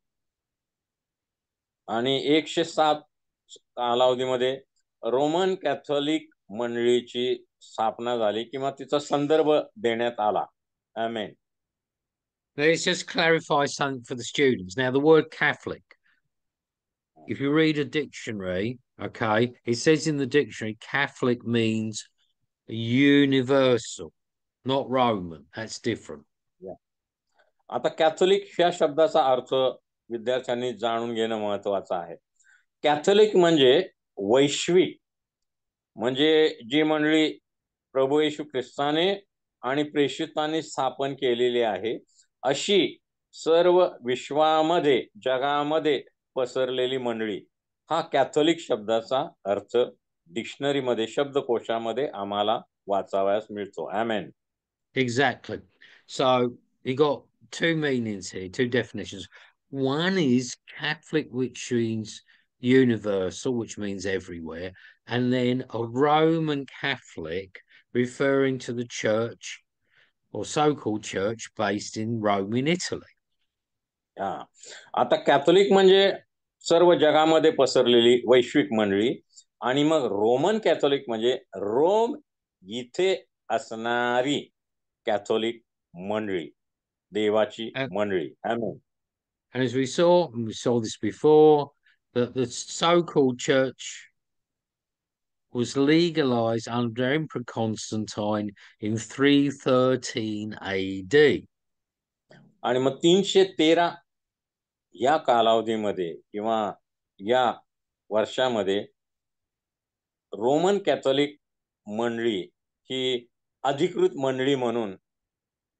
आणि 107 कालावधीमध्ये रोमन कॅथोलिक मंडळीची स्थापना झाली किंवा तिचा संदर्भ देण्यात आला. आमेन. Let's just clarify something for the students. Now, the word Catholic, if you read a dictionary, okay, it says in the dictionary, Catholic means universal, not Roman. That's different. आता Catholic ह्या शब्दाचा अर्थ विद्यार्थ्यांनी जाणून घेणं महत्वाचं आहे. कॅथोलिक म्हणजे वैश्विक, म्हणजे जी मंडळी प्रभू येशू ख्रिस्ताने आणि प्रेषितांनी स्थापन केलेली आहे, अशी सर्व विश्वामध्ये, जगामध्ये पसरलेली मंडळी, हा कॅथोलिक शब्दाचा अर्थ डिक्शनरीमध्ये, शब्दकोशामध्ये आम्हाला वाचावयास मिळतो. आमेन. Exactly. So you got two meanings here, two definitions. One is Catholic, which means universal, which means everywhere, and then a Roman Catholic, referring to the church or so-called church based in Rome in Italy. आता Catholic म्हणजे सर्व जगामध्ये पसरलेली वैश्विक मंडळी, आणि मग Roman Catholic म्हणजे रोम इथे असणारी कॅथोलिक मंडळी, देवाची मंडळी. आमेन. And as we saw this before, that the so-called church was legalized under Emperor Constantine in 313 AD. आणि मग 313 या कालावधीमध्ये किंवा या वर्षामध्ये रोमन कॅथोलिक मंडळी ही अधिकृत मंडळी म्हणून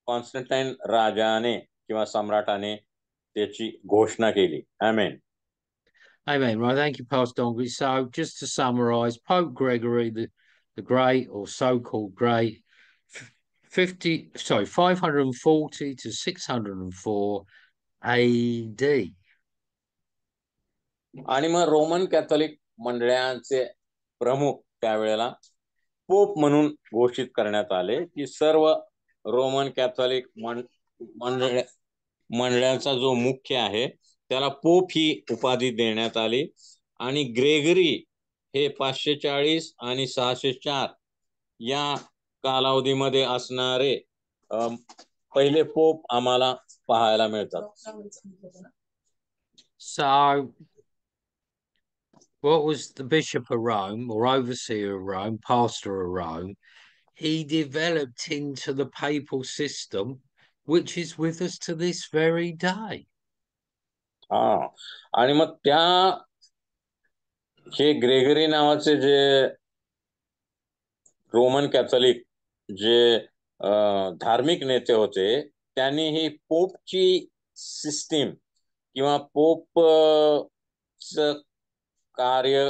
कॉन्स्टंटाईन राजाने किंवा सम्राटाने त्याची घोषणा केली. आमेन. Amen. Right, thank you, Pastor Dongri. So, just to summarize, Pope Gregory the Great, or so-called Great, 540 to 604 AD. आणि मग रोमन कॅथोलिक मंडळांचे प्रमुख त्यावेळेला पोप म्हणून घोषित करण्यात आले, की सर्व रोमन कॅथोलिक मंडळांचा जो मुख्य आहे त्याला पोप ही उपाधी देण्यात आली. आणि ग्रेगरी हे 540 आणि 604 या कालावधीमध्ये असणारे पहिले पोप आम्हाला पाहायला मिळतात. So, what was the Bishop of Rome, or overseer of Rome, pastor of Rome? He developed into the papal system, which is with us to this very day. आणि मग हे ग्रेगरी नावाचे जे रोमन कॅथोलिक जे धार्मिक नेते होते, त्यांनी ही पोपची सिस्टीम किंवा पोप कार्य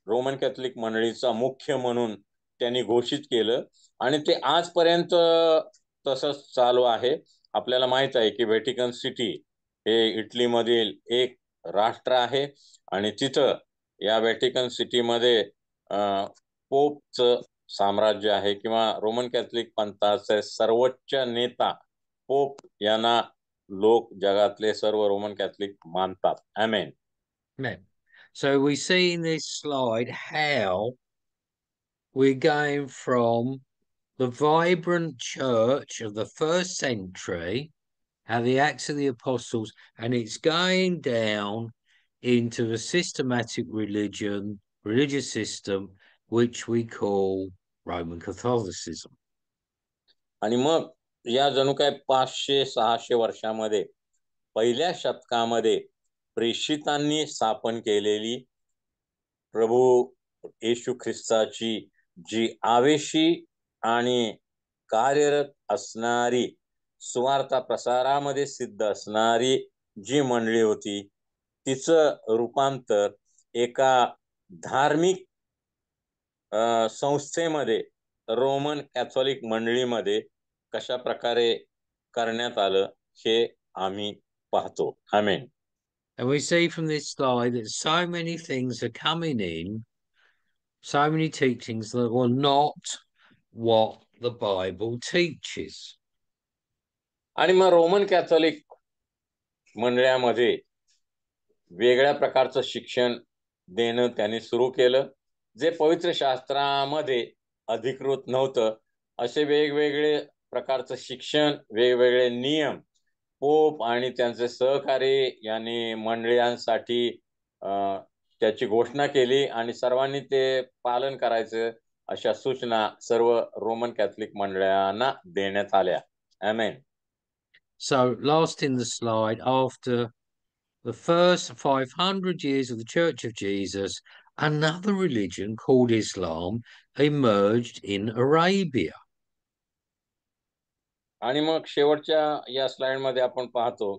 रोमन कॅथोलिक मंडळीचा मुख्य म्हणून त्यांनी घोषित केलं, आणि ते आजपर्यंत तसंच चालू आहे. आपल्याला माहित आहे की व्हॅटिकन सिटी हे इटलीमधील एक राष्ट्र आहे, आणि तिथं या व्हॅटिकन सिटीमध्ये पोपचं साम्राज्य आहे, किंवा रोमन कॅथोलिक पंथाचे सर्वोच्च नेता पोप यांना लोक जगातले सर्व रोमन कॅथोलिक मानतात. आमेन. So we see in this slide how we're going from the vibrant church of the first century, how the Acts of the Apostles, and it's going down into a systematic religious system, which we call Roman Catholicism. आणि मग या जणू काय 500-600 वर्षामध्ये पहिल्या शतकामध्ये प्रेषितांनी स्थापन केलेली प्रभू येशू ख्रिस्ताची जी आवेशी आणि कार्यरत असणारी, सुवार्ता प्रसारामध्ये सिद्ध असणारी जी मंडळी होती, तिचं रूपांतर एका धार्मिक संस्थेमध्ये, रोमन कॅथोलिक मंडळीमध्ये कशा प्रकारे करण्यात आलं हे आम्ही पाहतो. आमेन. And we see from this slide that so many things are coming in, so many teachings that were not what the Bible teaches. आणि मग रोमन कॅथोलिक मंडळामध्ये वेगळ्या प्रकारचं शिक्षण देणं त्यांनी सुरू केलं, जे पवित्र शास्त्रामध्ये अधिकृत नव्हतं. असे वेगवेगळे प्रकारचं शिक्षण, वेगवेगळे नियम पोप आणि त्यांचे सहकारी यांनी मंडळींसाठी त्याची घोषणा केली आणि सर्वांनी ते पालन करायचं अशा सूचना सर्व रोमन कॅथलिक मंडळांना देण्यात आल्या. आमेन. So last in the slide, after the first 500 years of the Church of Jesus, another religion called Islam emerged in Arabia. आणि मग शेवटच्या या स्लाइडमध्ये आपण पाहतो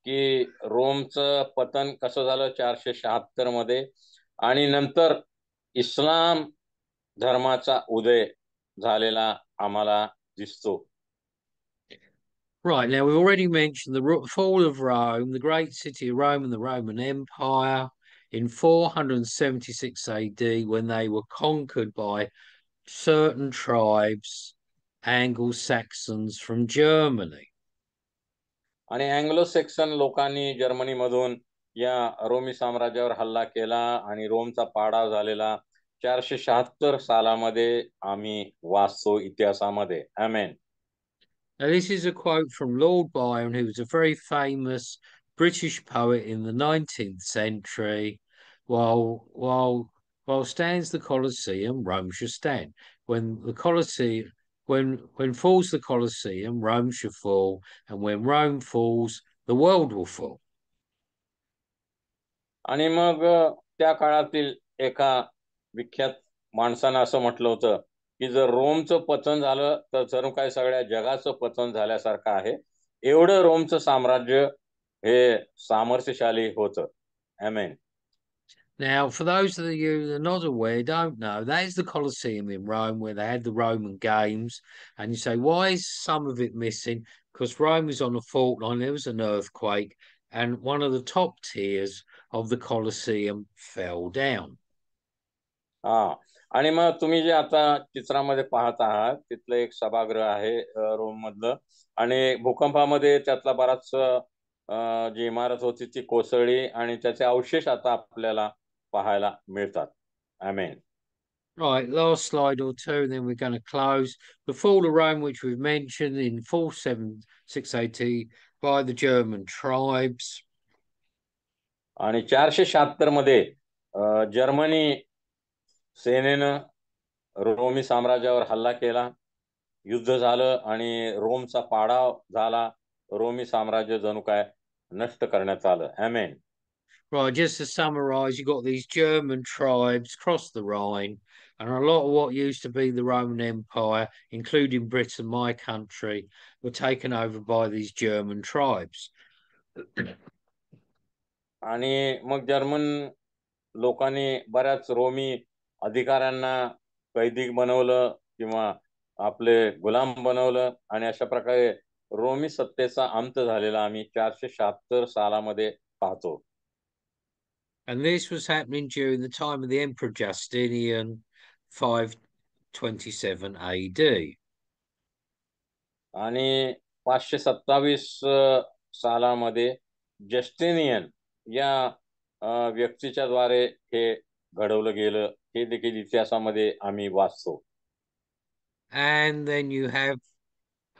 की रोमचं पतन कसं झालं 476 मध्ये आणि नंतर इस्लाम धर्माचा उदय झालेला आम्हाला दिसतो. Right, now we've already mentioned the fall of Rome, the great city of Rome and the Roman Empire in 476 AD when they were conquered by certain tribes, Anglo-Saxons from Germany. आणि अँग्लो सेक्सन लोकांनी जर्मनीमधून या Romney साम्राज्यावर हल्ला केला आणि रोमचा पाडाव झालेला 476 सालामध्ये आम्ही वाचतो इतिहासामध्ये. आमेन. Now, this is a quote from Lord Byron, who was a very famous British poet in the 19th century. While stands the Colosseum, Rome shall stand. When the Colosseum, when falls the Colosseum, Rome shall fall, and when Rome falls, the world will fall. आणि मग त्या काळातील एका विख्यात माणसानं असं म्हटलं होतं की जर रोमचं पतन झालं तर जणू काय सगळ्या जगाचं पतन झाल्यासारखं आहे. एवढं रोमचं साम्राज्य हे सामर्थ्यशाली होतं. आमेन. Now, for those of you that are not aware, don't know, that is the Colosseum in Rome where they had the Roman games. And you say, why is some of it missing? Because Rome was on a fault line, there was an earthquake, and one of the top tiers of the Colosseum fell down. हा, आणि मग तुम्ही जे आता चित्रामध्ये पाहत आहात तिथलं एक सभागृह आहे रोम मधलं, आणि भूकंपामध्ये त्यातला बराच जी इमारत होती ती कोसळली आणि त्याचे अवशेष आता आपल्याला पाहायला मिळतात. आमेन. Right, last slide or two, and then we're going to close. The fall of Rome, which we've mentioned in 476 by the German tribes. आणि 476 मध्ये जर्मनी सेनेनं रोमी साम्राज्यावर हल्ला केला, युद्ध झालं आणि रोमचा पाडाव झाला. रोमी साम्राज्य जणू काय नष्ट करण्यात आलं. आमेन. Right, just to summarize, you've got these German tribes across the Rhine, and a lot of what used to be the Roman Empire, including Britain, my country, were taken over by these German tribes. आणि मग German लोकांनी बऱ्याच Romney अधिकाऱ्यांना कैदी बनवलं किंवा आपले गुलाम बनवलं, आणि अशा प्रकारे रोमी सत्तेचा अंत झालेला आम्ही 476 सालामध्ये पाहतो. And this was happening during the time of the Emperor Justinian, 527 AD. आणि 527 सालामध्ये जस्टिनियन या व्यक्तीच्या द्वारे हे घडवलं गेलं, हे देखील इतिहासामध्ये आम्ही वाचतो. And then you have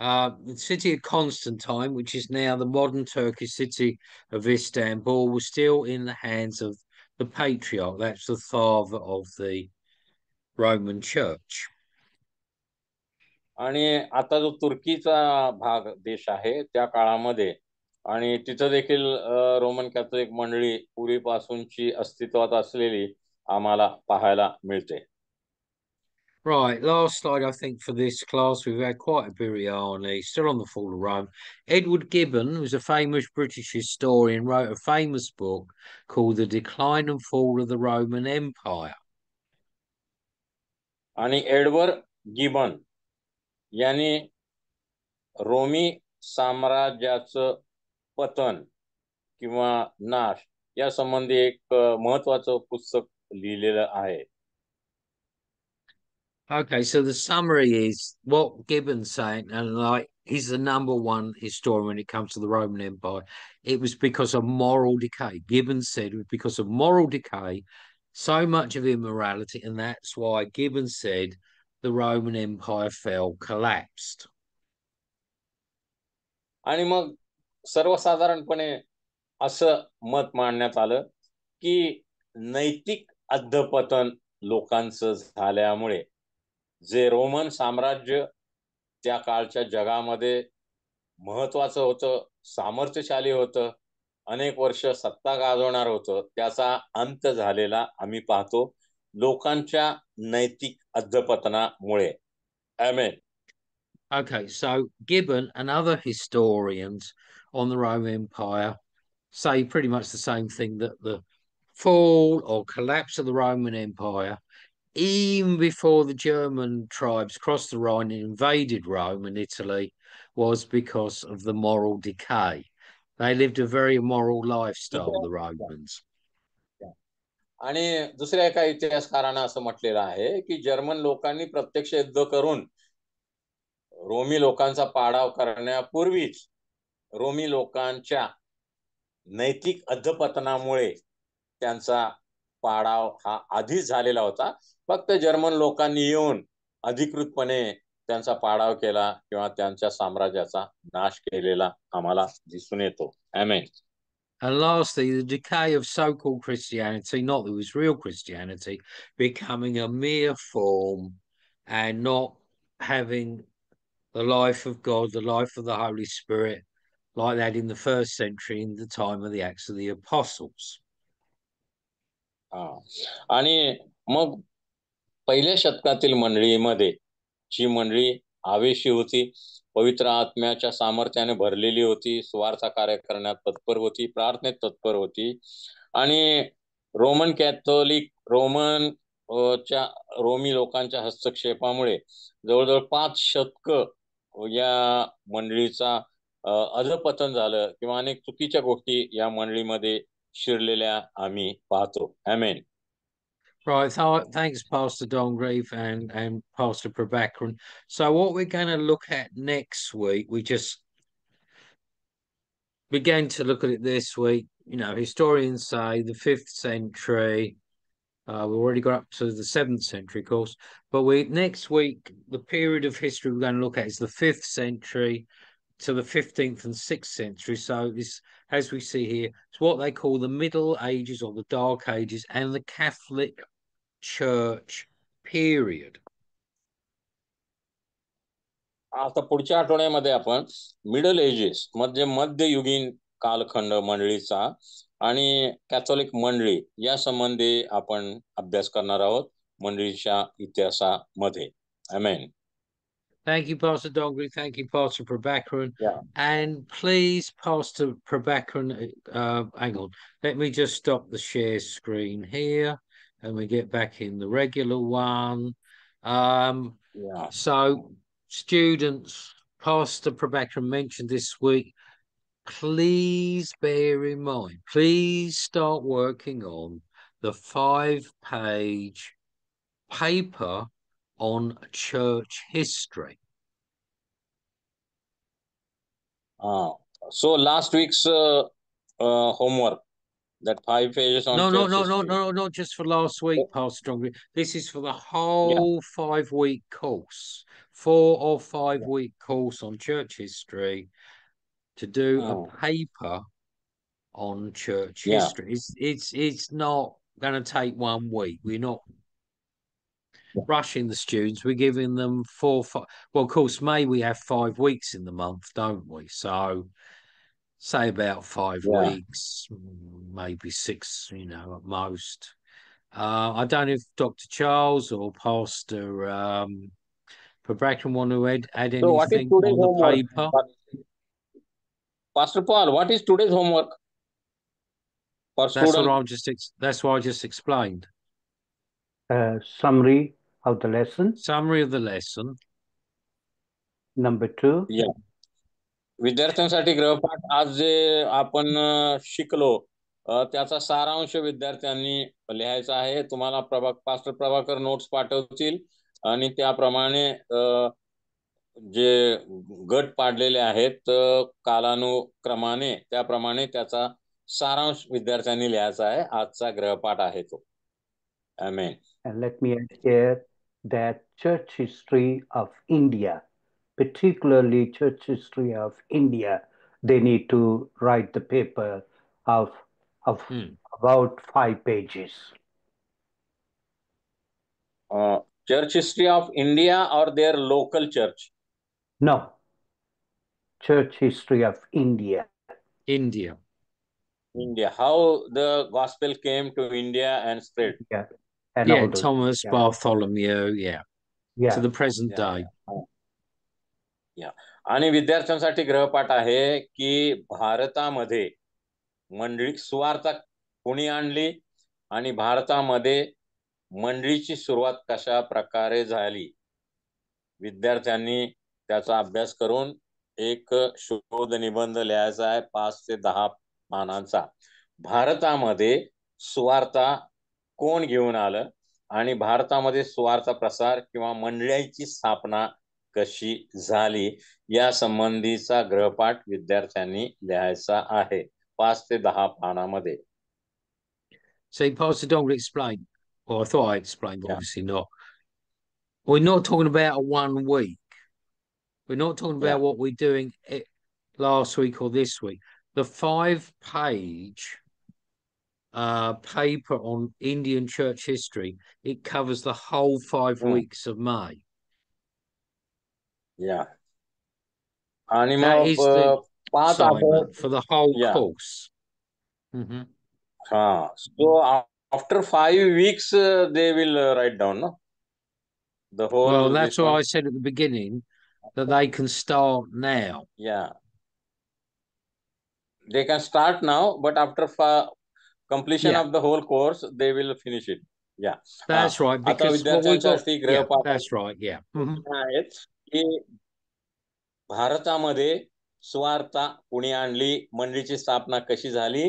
the city of Constantine, which is now the modern Turkish city of Istanbul, was still in the hands of the patriarch. That's the father of the Roman Church. आणि आता जो तुर्कीचा भाग देश आहे त्या काळामध्ये, आणि तिथं देखील रोमन कॅथोलिक मंडळी पूर्वीपासूनची अस्तित्वात असलेली आम्हाला पाहायला मिळते. Right, last slide, I think, for this class. We've had quite a biryani, still on the fall of Rome. Edward Gibbon, who's a famous British historian, wrote a famous book called The Decline and Fall of the Roman Empire. आणि Edward gibbon यांनी Romney साम्राज्याचं पतन किंवा नाश या संबंधी एक महत्वाचं पुस्तक लिहिलेलं आहे. Okay, so the summary is what Gibbon's saying, and like he's the number one historian when it comes to the Roman Empire. It was because of moral decay. Gibbon said it was because of moral decay, so much of immorality, and that's why Gibbon said the Roman Empire collapsed. आणि मग सर्वसाधारणपणे असं मत मांडण्यात आलं की नैतिक अधपतन लोकांचं झाल्यामुळे जे रोमन साम्राज्य त्या काळच्या जगामध्ये महत्वाचं होतं, सामर्थ्यशाली होतं, अनेक वर्ष सत्ता गाजवणार होतं, त्याचा अंत झालेला आम्ही पाहतो लोकांच्या नैतिक अधपतनामुळे. आमेन. Okay, so Gibbon and other historians on the Roman Empire say pretty much the same thing, that the fall or collapse of the Roman Empire, even before the German tribes crossed the Rhine and invaded Rome and Italy, was because of the moral decay. They lived a very immoral lifestyle, the Romans. आणि दुसऱ्या एका इतिहासकारानं असं म्हटलेलं आहे की German लोकांनी प्रत्यक्ष युद्ध करून रोमी लोकांचा पाडाव करण्यापूर्वीच रोमी लोकांच्या नैतिक अधपतनामुळे त्यांचा पाडाव हा आधीच झालेला होता. फक्त जर्मन लोकांनी येऊन अधिकृतपणे त्यांचा पाडाव केला किंवा त्यांच्या साम्राज्याचा नाश केलेला आम्हाला दिसून येतो. आमेन. And lastly, the decay of so-called Christianity, not that it was real Christianity, becoming a mere form and not having the life of God, the life of the Holy Spirit, like that in the first century, in the time of the Acts of the Apostles. आणि मग पहिल्या शतकातील मंडळीमध्ये जी मंडळी आवेशी होती, पवित्र आत्म्याच्या सामर्थ्याने भरलेली होती, सुवार्ता कार्य करण्यात तत्पर होती, प्रार्थनेत तत्पर होती, आणि रोमन कॅथोलिक रोमी लोकांच्या हस्तक्षेपामुळे जवळजवळ 5 शतक या मंडळीचा अधपतन झालं किंवा अनेक चुकीच्या गोष्टी या मंडळीमध्ये शिरलेल्या आम्ही पाहतो. आमेन. Right, so thanks, Pastor Dongreave and Pastor Prabhakaran. So what we're going to look at next week, we just began to look at it this week. You know, historians say the 5th century. We've already got up to the 7th century, of course. But next week, the period of history we're going to look at is the 5th century to the 15th and 6th century. So this, as we see here, it's what they call the Middle Ages or the Dark Ages and the Catholic Church period. आता पुढच्या आठवड्यामध्ये आपण middle edges म्हणजे मध्ययुगीन कालखंड मंडळीचा आणि Catholic मंडळी या संबंधी आपण अभ्यास करणार आहोत मंडळीच्या इतिहासामध्ये. आमेन. Thank you, Pastor Dongri. Thank you, Pastor Prabhakaran. Yeah. And please, Pastor Prabhakaran, hang on. Let me just stop the share screen here and we get back in the regular one. So, students, Pastor Prabhakaran mentioned this week, please bear in mind, please start working on the 5-page paper on church history. So last week's homework, that 5 pages on church history. No, not just for last week, Pastor Dongri. This is for the whole 5-week course, 4 or 5-week course on church history, to do a paper on church history. It's not going to take 1 week. We're not rushing the students. We're giving them 4, 5. Well, of course, May we have 5 weeks in the month, don't we? So say about 5 weeks, maybe 6, you know, at most. I don't know if Dr. Charles or Pastor Prabhakaran want to add anything so what is today's on the homework? paper. Pastor Paul, what is today's homework for students? That's what I just explained. Summary of the lesson. Summary of the lesson. Number 2. Yeah. विद्यार्थ्यांसाठी गृहपाठ आज जे आपण शिकलो त्याचा सारांश विद्यार्थ्यांनी लिहायचा आहे. तुम्हाला पास्टर प्रभाकर नोट्स पाठवतील आणि त्याप्रमाणे जे गट पाडलेले आहेत कालानुक्रमाने त्याप्रमाणे त्याचा सारांश विद्यार्थ्यांनी लिहायचा आहे. आजचा गृहपाठ आहे तो. आमेन. And let me add here that church history of India, particularly church history of India, they need to write the paper of about 5 pages. Church history of India or their local church? No, church history of India. India. How the gospel came to India and spread. Yeah, and all those, Thomas Bartholomew, yeah. to the present day. आणि विद्यार्थ्यांसाठी गृहपाठ आहे की भारतामध्ये मंडळी सुवार्ता कोणी आणली आणि भारतामध्ये मंडळीची सुरुवात कशा प्रकारे झाली. विद्यार्थ्यांनी त्याचा अभ्यास करून एक शोध निबंध लिहायचा आहे 5 ते 10 पानांचा. भारतामध्ये सुवार्ता कोण घेऊन आलं आणि भारतामध्ये सुवार्ता प्रसार किंवा मंडळीची स्थापना कशी झाली या संबंधीचा गृहपाठ विद्यार्थ्यांनी लिहायचा आहे 5 ते 10 पानामध्ये. See, Pastor Don will explain. Well, I thought I explained, but obviously not. We're not talking about a 1 week. We're not talking about what we're doing last week or this week. The 5-page paper on Indian church history, it covers the whole 5 weeks of May. आणि that is the assignment for the whole course. So after 5 weeks they will write down, no? The whole. Well, that's what I said at the beginning, that they can start now. They can start now, but after completion of the whole course, they will finish it. That's right, because what we've got, that's right, की भारतामध्ये सुवार्ता कुणी आणली, मंडळीची स्थापना कशी झाली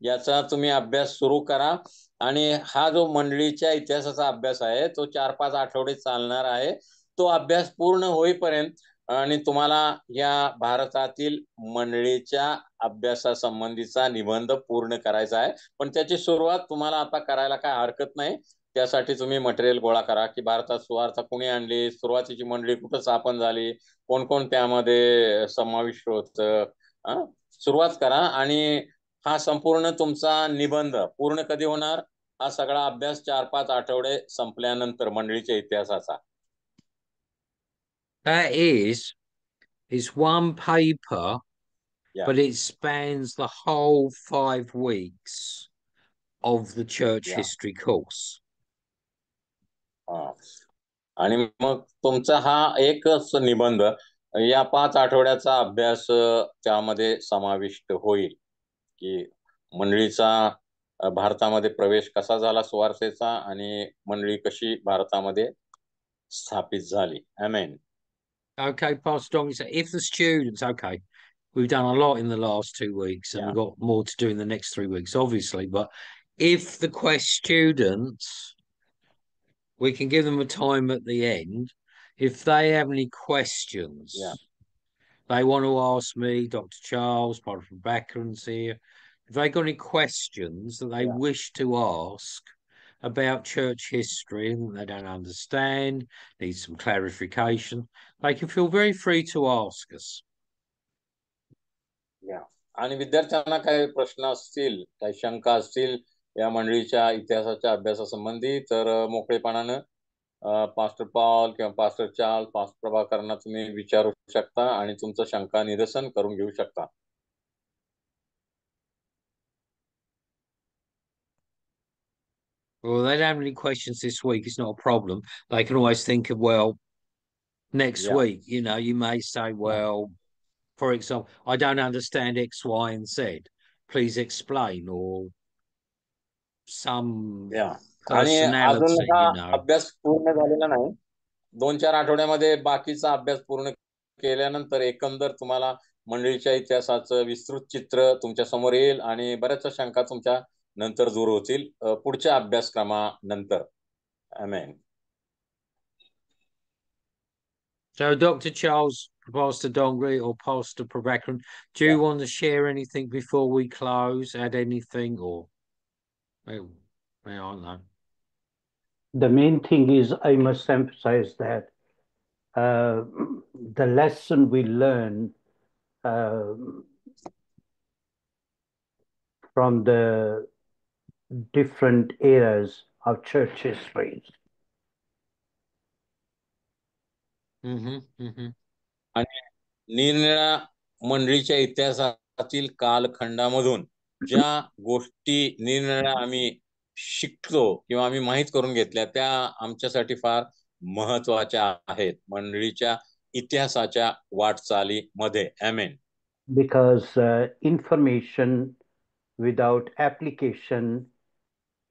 याचा तुम्ही अभ्यास सुरू करा. आणि हा जो मंडळीच्या इतिहासाचा अभ्यास आहे तो 4-5 आठवडे चालणार आहे. तो अभ्यास पूर्ण होईपर्यंत आणि तुम्हाला या भारतातील मंडळीच्या अभ्यासासंबंधीचा निबंध पूर्ण करायचा आहे. पण त्याची सुरुवात तुम्हाला आता करायला काय हरकत नाही. त्यासाठी तुम्ही मटेरियल गोळा करा की भारतात सुवार्ता कुणी आणली, सुरुवातीची मंडळी कुठं स्थापन झाली, कोण कोण त्यामध्ये समाविष्ट होतं. सुरुवात करा आणि हा संपूर्ण तुमचा निबंध पूर्ण कधी होणार? हा सगळा अभ्यास 4-5 आठवडे संपल्यानंतर मंडळीच्या इतिहासाचा. That is one paper, but it spans the whole 5 weeks of the church history course. आणि मग तुमचा हा एकच निबंध या 5 आठवड्याचा अभ्यास त्यामध्ये समाविष्ट होईल की मंडळीचा भारतामध्ये प्रवेश कसा झाला सुवार्तेचा आणि मंडळी कशी भारतामध्ये स्थापित झाली. आमेन. Okay, Pastor Don, so if the students, we've done a lot in the last 2 weeks and we've got more to do in the next 3 weeks, obviously, but if the students, we can give them a time at the end. If they have any questions, they want to ask me, Dr. Charles, Pastor Backerans here, if they got any questions that they wish to ask about church history and they don't understand, need some clarification, they can feel very free to ask us. आणि विद्यार्थ्यांना काही प्रश्न असतील, काही शंका असतील या मंडळीच्या इतिहासाच्या अभ्यासासंबंधी तर मोकळेपणानं पास्टर पॉल किंवा पास्टर चार्ल्स, पास्टर प्रभाकरांना तुम्ही विचारू शकता आणि तुमचं शंका निरसन करून घेऊ शकता. Well, they don't have any questions this week. It's not a problem. They can always think of, well, next week, you may say, well, for example, I don't understand X, Y, and Z. Please explain, or some personality, अभ्यास पूर्ण झालेला नाही. 2-4 आठवड्यामध्ये बाकीचा अभ्यास पूर्ण केल्यानंतर एकंदर तुम्हाला मंडळीच्या इतिहासाचं विस्तृत चित्र तुमच्या समोर येईल आणि बऱ्याच शंका तुमच्या नंतर दूर होतील पुढच्या अभ्यासक्रमानंतर. आमेन. So, Dr. Charles, Pastor Dongri, or Pastor Prabhakaran, do you want to share anything before we close? Add anything, or I don't know. The main thing is, I must emphasize that the lesson we learn from the different eras of church history. आणि निरनिळ्या मंडळीच्या इतिहासातील कालखंडामधून ज्या गोष्टी निरनिळ्या आम्ही शिकतो किंवा आम्ही माहित करून घेतल्या त्या आमच्यासाठी फार महत्वाच्या आहेत मंडळीच्या इतिहासाच्या वाटचालीमध्ये. आमेन. Because information without application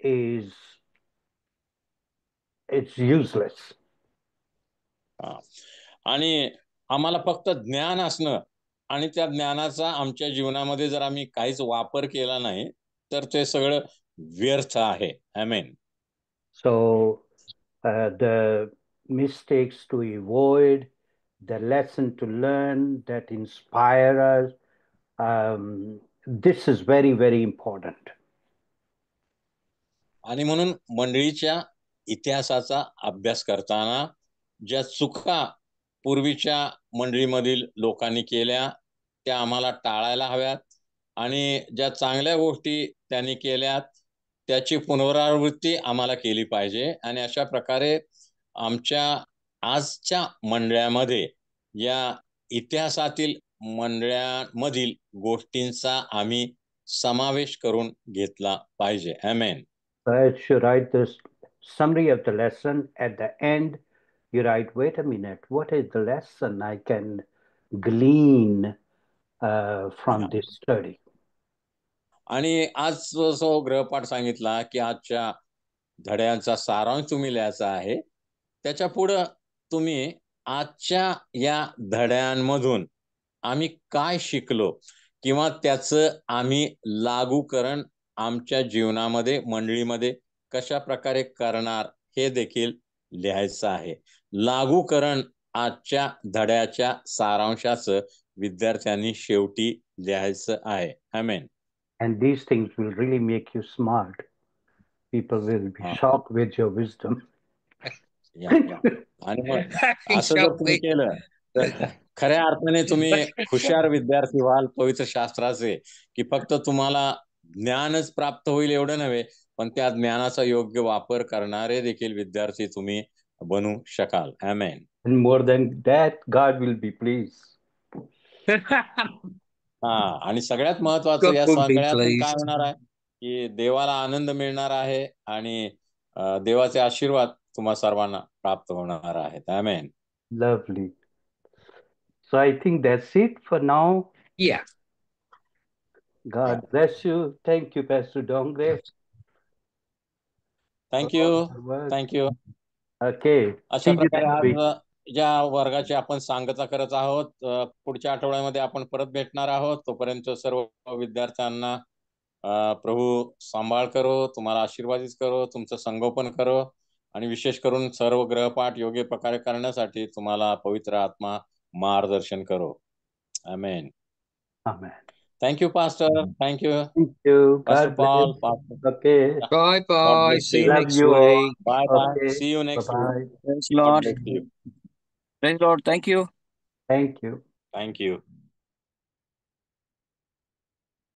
it's useless. आणि आम्हाला फक्त ज्ञान असणं आणि त्या ज्ञानाचा आमच्या जीवनामध्ये जर आम्ही काहीच वापर केला नाही तर ते सगळं व्यर्थ आहे. आमेन. So the mistakes to avoid, the lesson to learn that inspire us, this is very, very important. आणि म्हणून मंडळीच्या इतिहासाचा अभ्यास करताना ज्या चुका पूर्वीच्या मंडळीमधील लोकांनी केल्या त्या आम्हाला टाळायला हव्यात आणि ज्या चांगल्या गोष्टी त्यांनी केल्यात त्याची पुनरावृत्ती आम्हाला केली पाहिजे. आणि अशा प्रकारे आमच्या आजच्या मंडळामध्ये या इतिहासातील मंडळांमधील गोष्टींचा आम्ही समावेश करून घेतला पाहिजे. आमेन. As you write the summary of the lesson at the end, you write, wait a minute, what is the lesson I can glean from this study? आणि आज जो गृहपाठ सांगितला की आजच्या धड्यांचा सारांश तुम्ही लिहायचा आहे त्याच्या पुढे तुम्ही आजच्या या धड्यांमधून आम्ही काय शिकलो किंवा त्याचं आम्ही लागूकरण आमच्या जीवनामध्ये मंडळीमध्ये कशा प्रकारे करणार हे देखील लिहायचं आहे. लागूकरण आजच्या धड्याच्या सारांशाचं विद्यार्थ्यांनी शेवटी लिहायचं आहे. आमेन. And these things will really make you smart. People will be shocked with your wisdom. आणि मग असं जर तुम्ही केलं तर खऱ्या अर्थाने तुम्ही हुशार विद्यार्थी व्हाल पवित्र शास्त्राचे की फक्त तुम्हाला ज्ञानच प्राप्त होईल एवढं नव्हे पण त्या ज्ञानाचा योग्य वापर करणारे देखील विद्यार्थी तुम्ही बनू शकाल. आमेन. And more than that, God will be pleased. आणि सगळ्यात महत्वाचं या सगळ्यातून काय होणार आहे की देवाला आनंद मिळणार आहे आणि देवाचे आशीर्वाद तुम्हा सर्वांना प्राप्त होणार आहेत. आमेन. Lovely. So I think that's it for now. Yeah. God bless you. Thank you, Pastor Dongre. Thank you. Thank you. Okay. अशा प्रकारे आज ज्या वर्गाची आपण सांगता करत आहोत पुढच्या आठवड्यामध्ये आपण परत भेटणार आहोत. तोपर्यंत सर्व विद्यार्थ्यांना प्रभू सांभाळ करो, तुम्हाला आशीर्वादित करो, तुमचं संगोपन करो आणि विशेष करून सर्व ग्रहपाठ योग्य प्रकारे करण्यासाठी तुम्हाला पवित्र आत्मा मार्गदर्शन करो. आमेन. Amen. Thank you, Pastor. Thank you. Thank you. Pastor God Paul. bless. Okay. Bye bye. See you Love next you all. week. Bye bye. Okay. See you next Bye-bye. week. Praise Lord. God bless you. Praise Lord. Thank you. Thank you. Thank you.